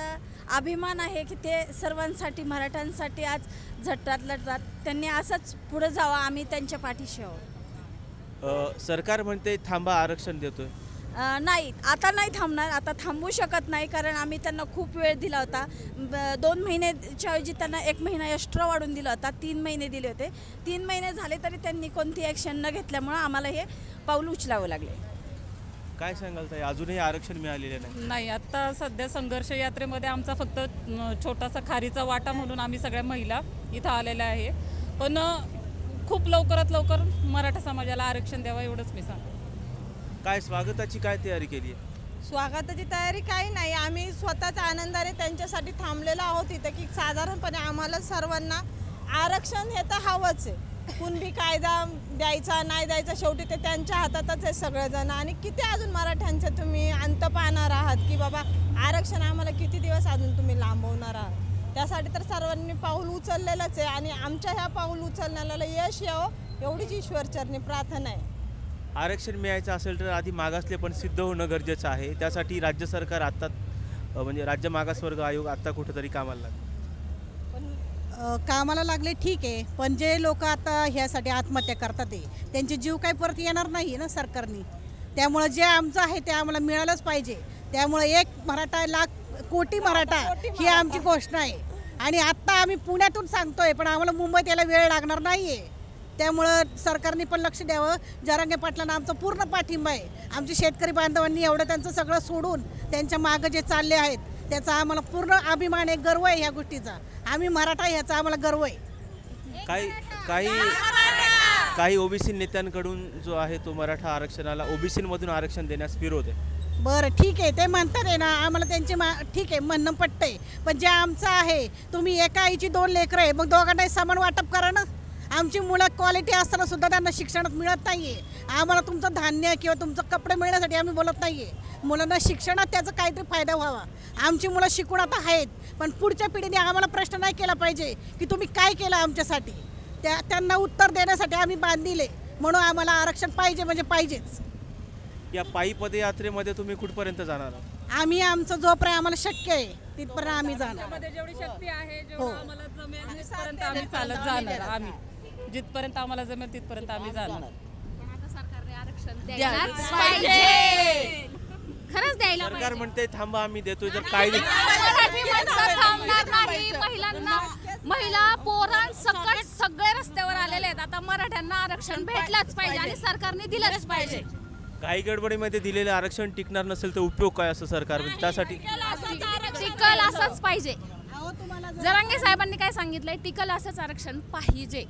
अभिमान आहे की ते सर्वांसाठी मराठ्यांसाठी आज झटतात लढतात। त्यांनी असंच पुढे जावं, आम्ही त्यांच्या पाठीशी आहोत। सरकार म्हणते थांबा, आरक्षण देतोय। नाही, आता नाही थांबणार, आता थांबू शकत नाही कारण आम्ही त्यांना खूप वेळ दिला होता। 2 महिन्याच्या ऐवजी त्यांना 1 महिना एक्स्ट्रा वाढून दिला होता, 3 महिने दिले होते। 3 महिने झाले तरी त्यांनी कोणती ॲक्शन न घेतल्यामुळे आम्हाला हे पाऊल उचलावं लागले। काय सांगाल ताई, अजूनही आरक्षण मिळालेले नाही? नाही, आता सध्या संघर्ष यात्रेमध्ये आमचा फक्त छोटासा खारीचा वाटा म्हणून आम्ही सगळ्या महिला इथं आलेल्या आहे, पण खूप लवकरात लवकर मराठा समाजाला आरक्षण द्यावं एवढंच मी सांगतो। काय स्वागताची काय तयारी केली आहे? स्वागताची तयारी काही नाही, आम्ही स्वतःच आनंदाने त्यांच्यासाठी थांबलेलो आहोत इथं की साधारणपणे आम्हाला सर्वांना आरक्षण हे तर हवंच आहे। कुणबी कायदा द्यायचा नाही द्यायचा शेवटी ते त्यांच्या हातातच आहे सगळेजण। आणि किती अजून मराठ्यांचे तुम्ही अंत पाहणार आहात की बाबा आरक्षण आम्हाला किती दिवस अजून तुम्ही लांबवणार आहात? त्यासाठी तर सर्वांनी पाऊल उचललेलंच आहे आणि आमच्या ह्या पाऊल उचलण्याला यश यावं एवढीच ईश्वरचरणी प्रार्थना आहे। आरक्षण मिळायचं असेल तर आधी मागासले पण सिद्ध होणं गरजेचं आहे। त्यासाठी राज्य सरकार आत्ता म्हणजे राज्य मागासवर्ग आयोग आत्ता कुठेतरी कामाला लागले। कामाला लागले ठीक आहे, पण जे लोक आता ह्यासाठी आत्महत्या करतात त्यांचे जीव काही परत येणार नाही ना सरकारने। त्यामुळे जे आमचं आहे ते आम्हाला मिळालंच पाहिजे। त्यामुळे 1 मराठा लाख कोटी मराठा ही आमची घोषणा आहे आणि आत्ता आम्ही पुण्यातून सांगतोय, पण आम्हाला मुंबईत यायला वेळ लागणार नाही आहे। त्यामुळं सरकारने पण लक्ष द्यावं। जरांगे पाटलांना आमचा पूर्ण पाठिंबा आहे। आमचे शेतकरी बांधवांनी एवढं त्यांचं सगळं सोडून त्यांच्या मागं जे चालले आहेत त्याचा आम्हाला पूर्ण अभिमान आहे, गर्व आहे ह्या गोष्टीचा। आम्ही मराठा ह्याचा आम्हाला गर्व आहे। काही ओबीसी नेत्यांकडून जो आहे तो मराठा आरक्षणाला ओबीसीमधून आरक्षण देण्यास विरोध आहे। बरं ठीक आहे, ते म्हणतात आहे ना, आम्हाला त्यांचे ठीक आहे म्हणणं पटतंय, पण जे आमचं आहे तुम्ही एका आईची 2 लेकरं आहे, मग दोघांनाही समान वाटप करा ना। आमची मुलं क्वालिटी असताना सुद्धा त्यांना शिक्षणात मिळत नाही आहे। आम्हाला तुमचं धान्य किंवा तुमचं कपडे मिळण्यासाठी आम्ही बोलत नाही आहे, मुलांना शिक्षणात त्याचा काहीतरी फायदा व्हावा। आमची मुलं शिकून आता आहेत, पण पुढच्या पिढीने आम्हाला प्रश्न नाही केला पाहिजे की तुम्ही काय केलं आमच्यासाठी। त्यांना उत्तर देण्यासाठी आम्ही बांधले, म्हणून आम्हाला आरक्षण पाहिजे म्हणजे पाहिजेच। या पायी पदयात्रेमध्ये तुम्ही कुठपर्यंत जाणार? आम्ही आमचं जोपर्यंत आम्हाला शक्य आहे तिथपर्यंत आम्ही जाणार। जेवढी शक्ती आहे, जेवढं आम्हाला जमेल तिथपर्यंत आम्ही चालत जाणार। आम्ही जिथपर्यंत आम्हाला जमेल तिथपर्यंत आम्ही जाणार। सरकारने आरक्षण द्यायलाच पाहिजे, खरंच द्यायला पाहिजे। सरकार म्हणते थांबा, आम्ही देतोय, जर काय थांबणार नाही। महिला पोरण सकट सगळे रस्त्यावर आलेले आहेत। आता मराठ्यांना आरक्षण भेटलंच पाहिजे आणि सरकारने दिलंच पाहिजे। काही गडबडीमध्ये दिलेलं आरक्षण टिकणार नसेल तर उपयोग काय असं सरकार त्यासाठी? टिकल असंच पाहिजे। जरांगे साहेबांनी काय सांगितलंय, टिकल असंच आरक्षण पाहिजे।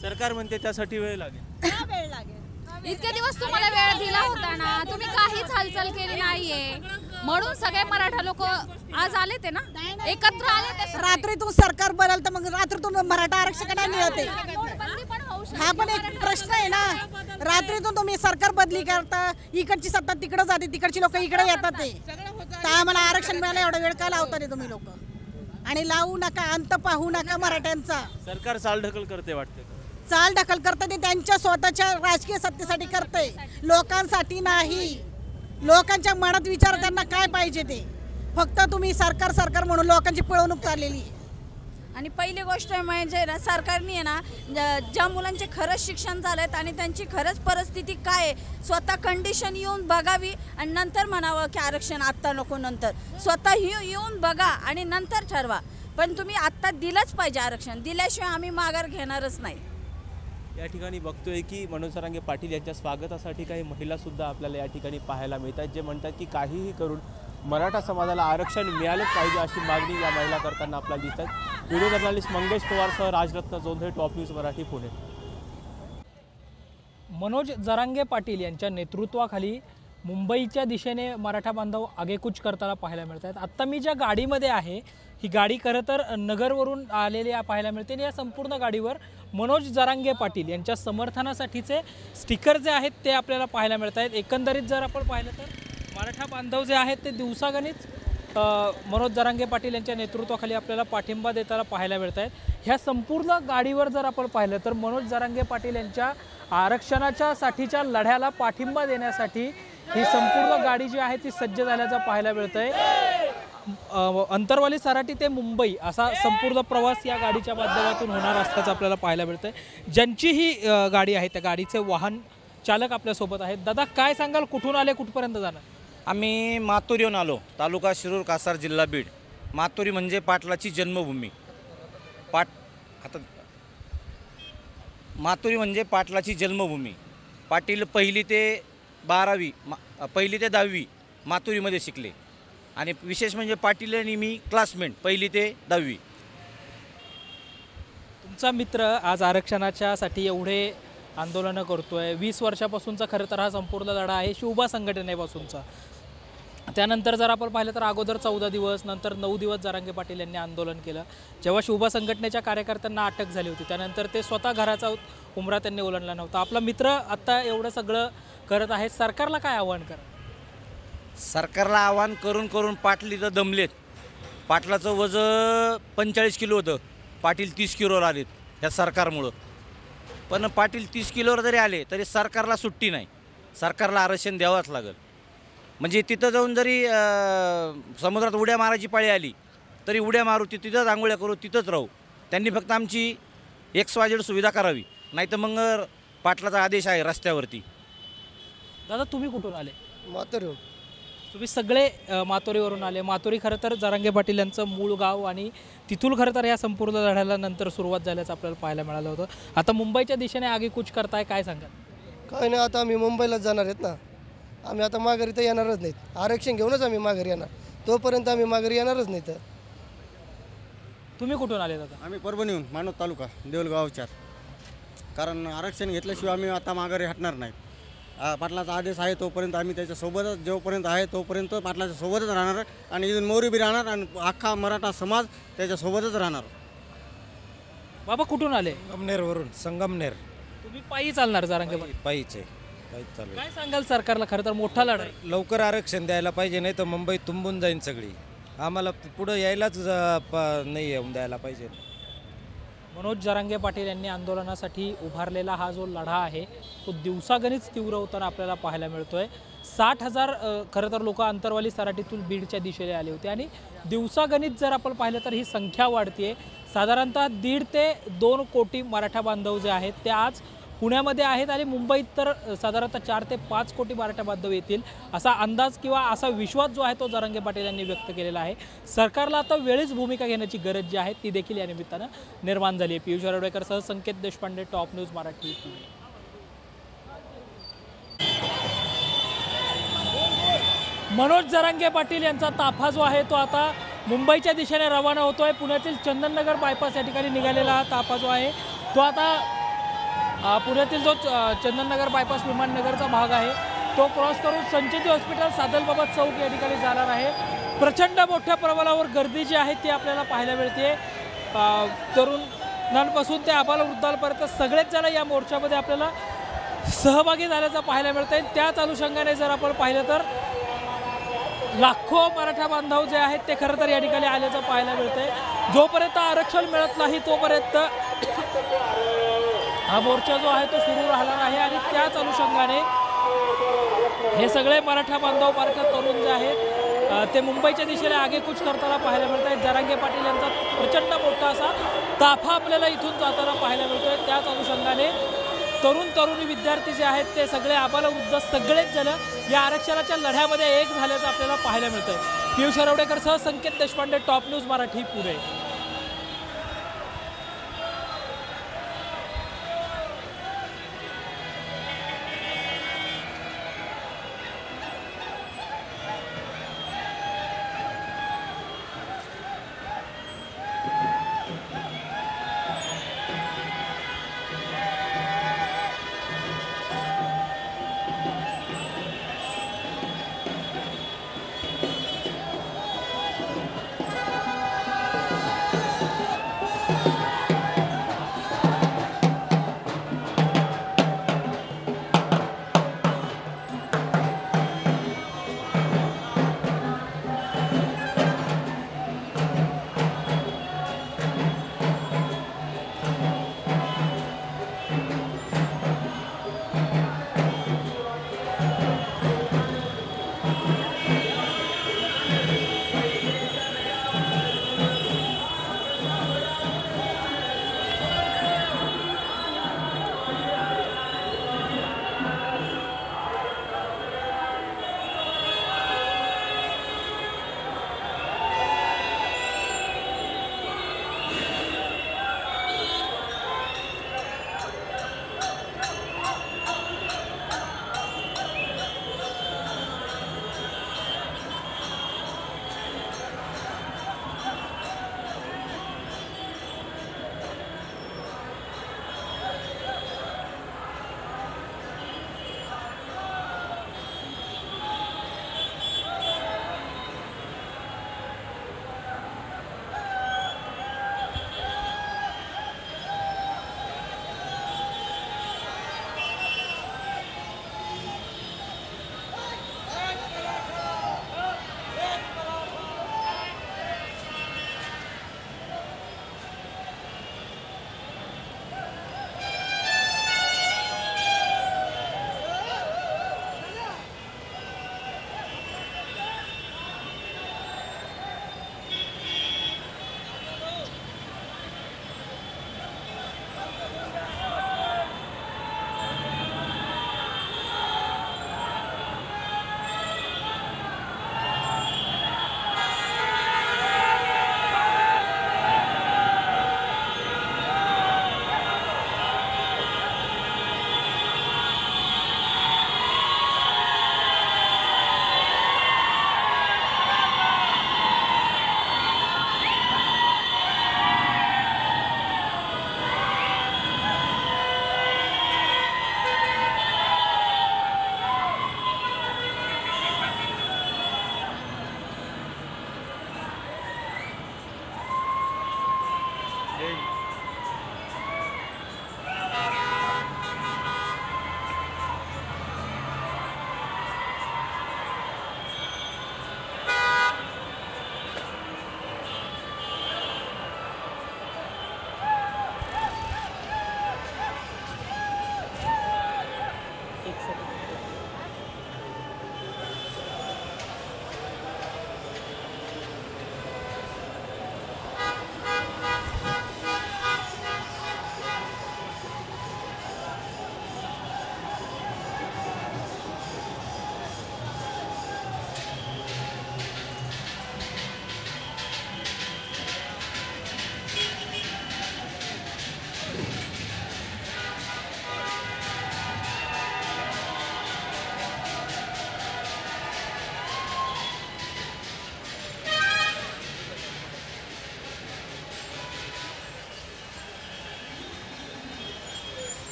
सरकार म्हणते त्यासाठी वेळ लागेल। वेळ लागेल, इतके दिवस तुम्हाला वेळ दिला होता ना, तुम्ही काहीच हालचाल केली नाहीये, म्हणून सगळे मराठा लोक आज आले ते ना, एकत्र आले। रात्रीतून सरकार बदलतं, मग रात्रीतून मराठा आरक्षण नाही मिळते, हा पण एक प्रश्न आहे ना। रात्रीतून तुम्ही सरकार बदली करता, इकडची सत्ता तिकडे जाते, तिकडची लोक इकडे येतात, तर आम्हाला आरक्षण मिळालं एवढा वेळ का लावता रे तुम्ही लोक? आणि लावू नका, अंत पाहू नका मराठ्यांचा। सरकार चालढकल करते वाटते? चालढकल करते ते त्यांच्या स्वतःच्या राजकीय सत्तेसाठी करते, लोकांसाठी नाही। लोकांच्या मनात विचार त्यांना काय पाहिजे ते, फक्त तुम्ही सरकार सरकार म्हणून लोकांची पिळवणूक चाललेली आहे। आणि पहिली गोष्ट म्हणजे ना, सरकारने आहे ना ज्या मुलांचे खरंच शिक्षण झालेत आणि त्यांची खरंच परिस्थिती काय आहे स्वतः कंडिशन येऊन बघावी आणि नंतर म्हणावं की आरक्षण आत्ता नको, नंतर स्वतः येऊन बघा आणि नंतर ठरवा। पण तुम्ही आत्ता दिलंच पाहिजे आरक्षण, दिल्याशिवाय आम्ही माघार घेणारच नाही। या ठिकाणी बघतोय की मनोज जरांगे पाटील यांच्या स्वागतासाठी काही महिलासुद्धा आपल्याला या ठिकाणी पाहायला मिळतात, जे म्हणतात की काहीही करून मराठा समाजाला आरक्षण मिळालंच पाहिजे अशी मागणी या महिला करताना आपल्याला दिसतात। व्हिडिओ जर्नलिस्ट मंगेश पवारसह राजरत्न जोंधळे, टॉप न्यूज मराठी, पुणे। मनोज जरांगे पाटील यांच्या नेतृत्वाखाली मुंबईच्या दिशेने मराठा बांधव आगेकूच करताना पाहायला मिळत आहेत. आत्ता मी ज्या गाडीमध्ये आहे ही गाडी खरं तर नगरवरून आलेली पाहायला मिळते आणि या संपूर्ण गाडीवर मनोज जरांगे पाटील यांच्या समर्थनासाठीचे स्टिकर जे आहेत ते आपल्याला पाहायला मिळत आहेत. एकंदरीत जर आपण पाहिलं तर मराठा बांधव जे आहेत ते दिवसागणिक मनोज जरांगे पाटील यांच्या नेतृत्वाखाली आपल्याला पाठिंबा देताना पाहायला मिळत आहेत. ह्या संपूर्ण गाडीवर जर आपण पाहिलं तर मनोज जरांगे पाटील यांच्या आरक्षणाच्या साठीच्या लढ्याला पाठिंबा देण्यासाठी ही संपूर्ण गाडी जी आहे ती सज्ज झाल्याचं पाहायला मिळत आहे. अंतरवाली सराटी ते मुंबई असा संपूर्ण प्रवास या गाडीच्या माध्यमातून होणार असल्याचं आपल्याला पाहायला मिळतं आहे. ज्यांची ही गाडी आहे त्या गाडीचे वाहन चालक आपल्यासोबत आहेत. दादा काय सांगाल, कुठून आले, कुठपर्यंत जाणार? आम्ही मातुरीहून आलो, तालुका शिरूर, कासार, जिल्हा बीड. मातुरी म्हणजे पाटलाची जन्मभूमी. मातुरी म्हणजे पाटलाची जन्मभूमी. पाटील पहिली ते 10वी मातुरीमध्ये शिकले आणि विशेष म्हणजे पाटील आणि मी क्लासमेट पहिली ते 10वी. तुमचा मित्र आज आरक्षणाच्यासाठी एवढे आंदोलनं करतोय. 20 वर्षापासूनचा खरं तर हा संपूर्ण लढा आहे शिवबा संघटनेपासूनचा. त्यानंतर जर आपण पाहिलं तर अगोदर 14 दिवस, नंतर 9 दिवस जरांगे पाटील यांनी आंदोलन केलं. जेव्हा शिवबा संघटनेच्या कार्यकर्त्यांना अटक झाली होती त्यानंतर ते स्वतः घराचा उंबरा त्यांनी ओलांडला नव्हता. आपला मित्र आता एवढं सगळं करत आहे, सरकारला काय आव्हान करा? सरकारला आव्हान करून करून पाटील इथं दमलेत. पाटलाचं वजन 45 किलो होतं, पाटील 30 किलोवर आलेत ह्या सरकारमुळं. पण पाटील 30 किलोवर जरी आले तरी सरकारला सुट्टी नाही, सरकारला आरक्षण द्यावंच लागेल. म्हणजे तिथं जाऊन जरी समुद्रात उड्या मारायची पाळी आली तरी उड्या मारू, तिथंच आंघोळ्या करू, तिथंच राहू. त्यांनी फक्त आमची XYZ सुविधा करावी, नाही तर मग पाटलाचा आदेश आहे रस्त्यावरती. दादा तुम्ही कुठून आले? मातुरीहून. तुम्ही सगळे मातोरीवरून आले. मातोरी खरं तर जरांगे पाटील यांचं मूळ गाव आणि तिथून खरं तर या संपूर्ण लढ्याला नंतर सुरुवात झाल्याचं आपल्याला पाहायला मिळालं होतं. आता मुंबईच्या दिशेने आगेकूच करताय, काय सांगाल? काय नाही, आता आम्ही मुंबईलाच जाणार आहेत ना. आम्ही आता माघारी तर येणारच नाहीत. आरक्षण घेऊनच आम्ही माघारी येणार, तोपर्यंत आम्ही माघारी येणारच नाही. तर तुम्ही कुठून आले दादा? आम्ही परभणीहून, मानवत तालुका, देऊळगावच्या. कारण आरक्षण घेतल्याशिवाय आम्ही आता माघारी हटणार नाही. पाटलाचा आदेश आहे तोपर्यंत आम्ही त्याच्यासोबतच, जोपर्यंत आहे तोपर्यंत पाटलाच्या सोबतच राहणार आणि इथून मोरी बी राहणार आणि अख्खा मराठा समाज त्याच्यासोबतच राहणार. बाबा कुठून आले? संगमनेरवरून. संगमनेर. तुम्ही पायी चालणार जरांगे? पायीच आहे, पायीच चालू. काय सांगाल सरकारला? खरं तर मोठा लढा आहे. लवकर आरक्षण द्यायला पाहिजे, नाही तर मुंबई तुंबून जाईल सगळी. आम्हाला पुढं यायलाच नाही येऊन द्यायला पाहिजे. मनोज जरांगे पाटील यांनी आंदोलनासाठी उभारलेला हा जो लढा आहे तो दिवसागणिक तीव्र होताना आपल्याला पाहायला मिळतोय. 60,000 खरं तर लोक अंतरवाली सराटीतून बीडच्या दिशेने आले होते आणि दिवसागणिक जर आपण पाहिलं तर ही संख्या वाढते. साधारणतः 1.5 ते 2 कोटी मराठा बांधव जे आहेत ते आज पुण्यामध्ये आहेत आणि मुंबईत तर साधारणतः 4 ते 5 कोटी मराठा बांधव येतील असा अंदाज किंवा असा विश्वास जो आहे तो जरांगे पाटील यांनी व्यक्त केलेला आहे. सरकारला आता वेळीच भूमिका घेण्याची गरज जी आहे ती देखील या निमित्तानं निर्माण झाली आहे. पियुष आरवडेकरसह संकेत देशपांडे, टॉप न्यूज मराठी. मनोज जरांगे पाटील यांचा ताफा जो आहे तो आता मुंबईच्या दिशेने रवाना होतोय. पुण्यातील चंदननगर बायपास या ठिकाणी निघालेला हा ताफा जो आहे तो आता पुण्यातील जो चंदननगर बायपास विमाननगरचा भाग आहे तो क्रॉस करून संचेती हॉस्पिटल, सादलबाबा चौक या ठिकाणी जाणार आहे. प्रचंड मोठ्या प्रमाणावर गर्दी जी आहे ती आपल्याला पाहायला मिळते. तरुणांपासून ते आबालवृद्धांपर्यंत सगळेच जण या मोर्चामध्ये आपल्याला सहभागी झाल्याचं पाहायला मिळत आहे. त्याच अनुषंगाने जर आपण पाहिलं तर लाखो मराठा बांधव जे आहेत ते खरं तर या ठिकाणी आल्याचं पाहायला मिळत आहे. जोपर्यंत आरक्षण मिळत नाही तोपर्यंत हा मोर्चा जो आहे तो सुरू राहणार आहे आणि त्याच अनुषंगाने हे सगळे मराठा बांधव मार्ग तरुण जे आहेत ते मुंबईच्या दिशेने आगेकूच करताना पाहायला मिळत आहेत. जरांगे पाटील यांचा प्रचंड मोठा असा ताफा आपल्याला इथून जाताना पाहायला मिळतोय. त्याच अनुषंगाने तरुणी विद्यार्थी जे आहेत ते सगळे आबालवृद्ध सगळेच जण या आरक्षणाच्या लढ्यामध्ये एक झाल्याचं आपल्याला पाहायला मिळतंय. पियुष आरवडेकरसह संकेत देशपांडे, टॉप न्यूज मराठी, पुणे.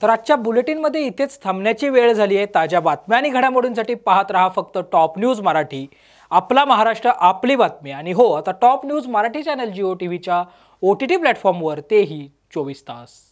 तर आजच्या बुलेटिनमध्ये इथेच थांबण्याची वेळ झाली आहे. ताज्या बातम्या आणि घडामोडींसाठी पाहत रहा फक्त टॉप न्यूज मराठी. आपला महाराष्ट्र, आपली बातमी. आणि हो, आता top news Marathi channel Jio टीव्हीच्या OTT प्लॅटफॉर्मवर तेही 24 तास.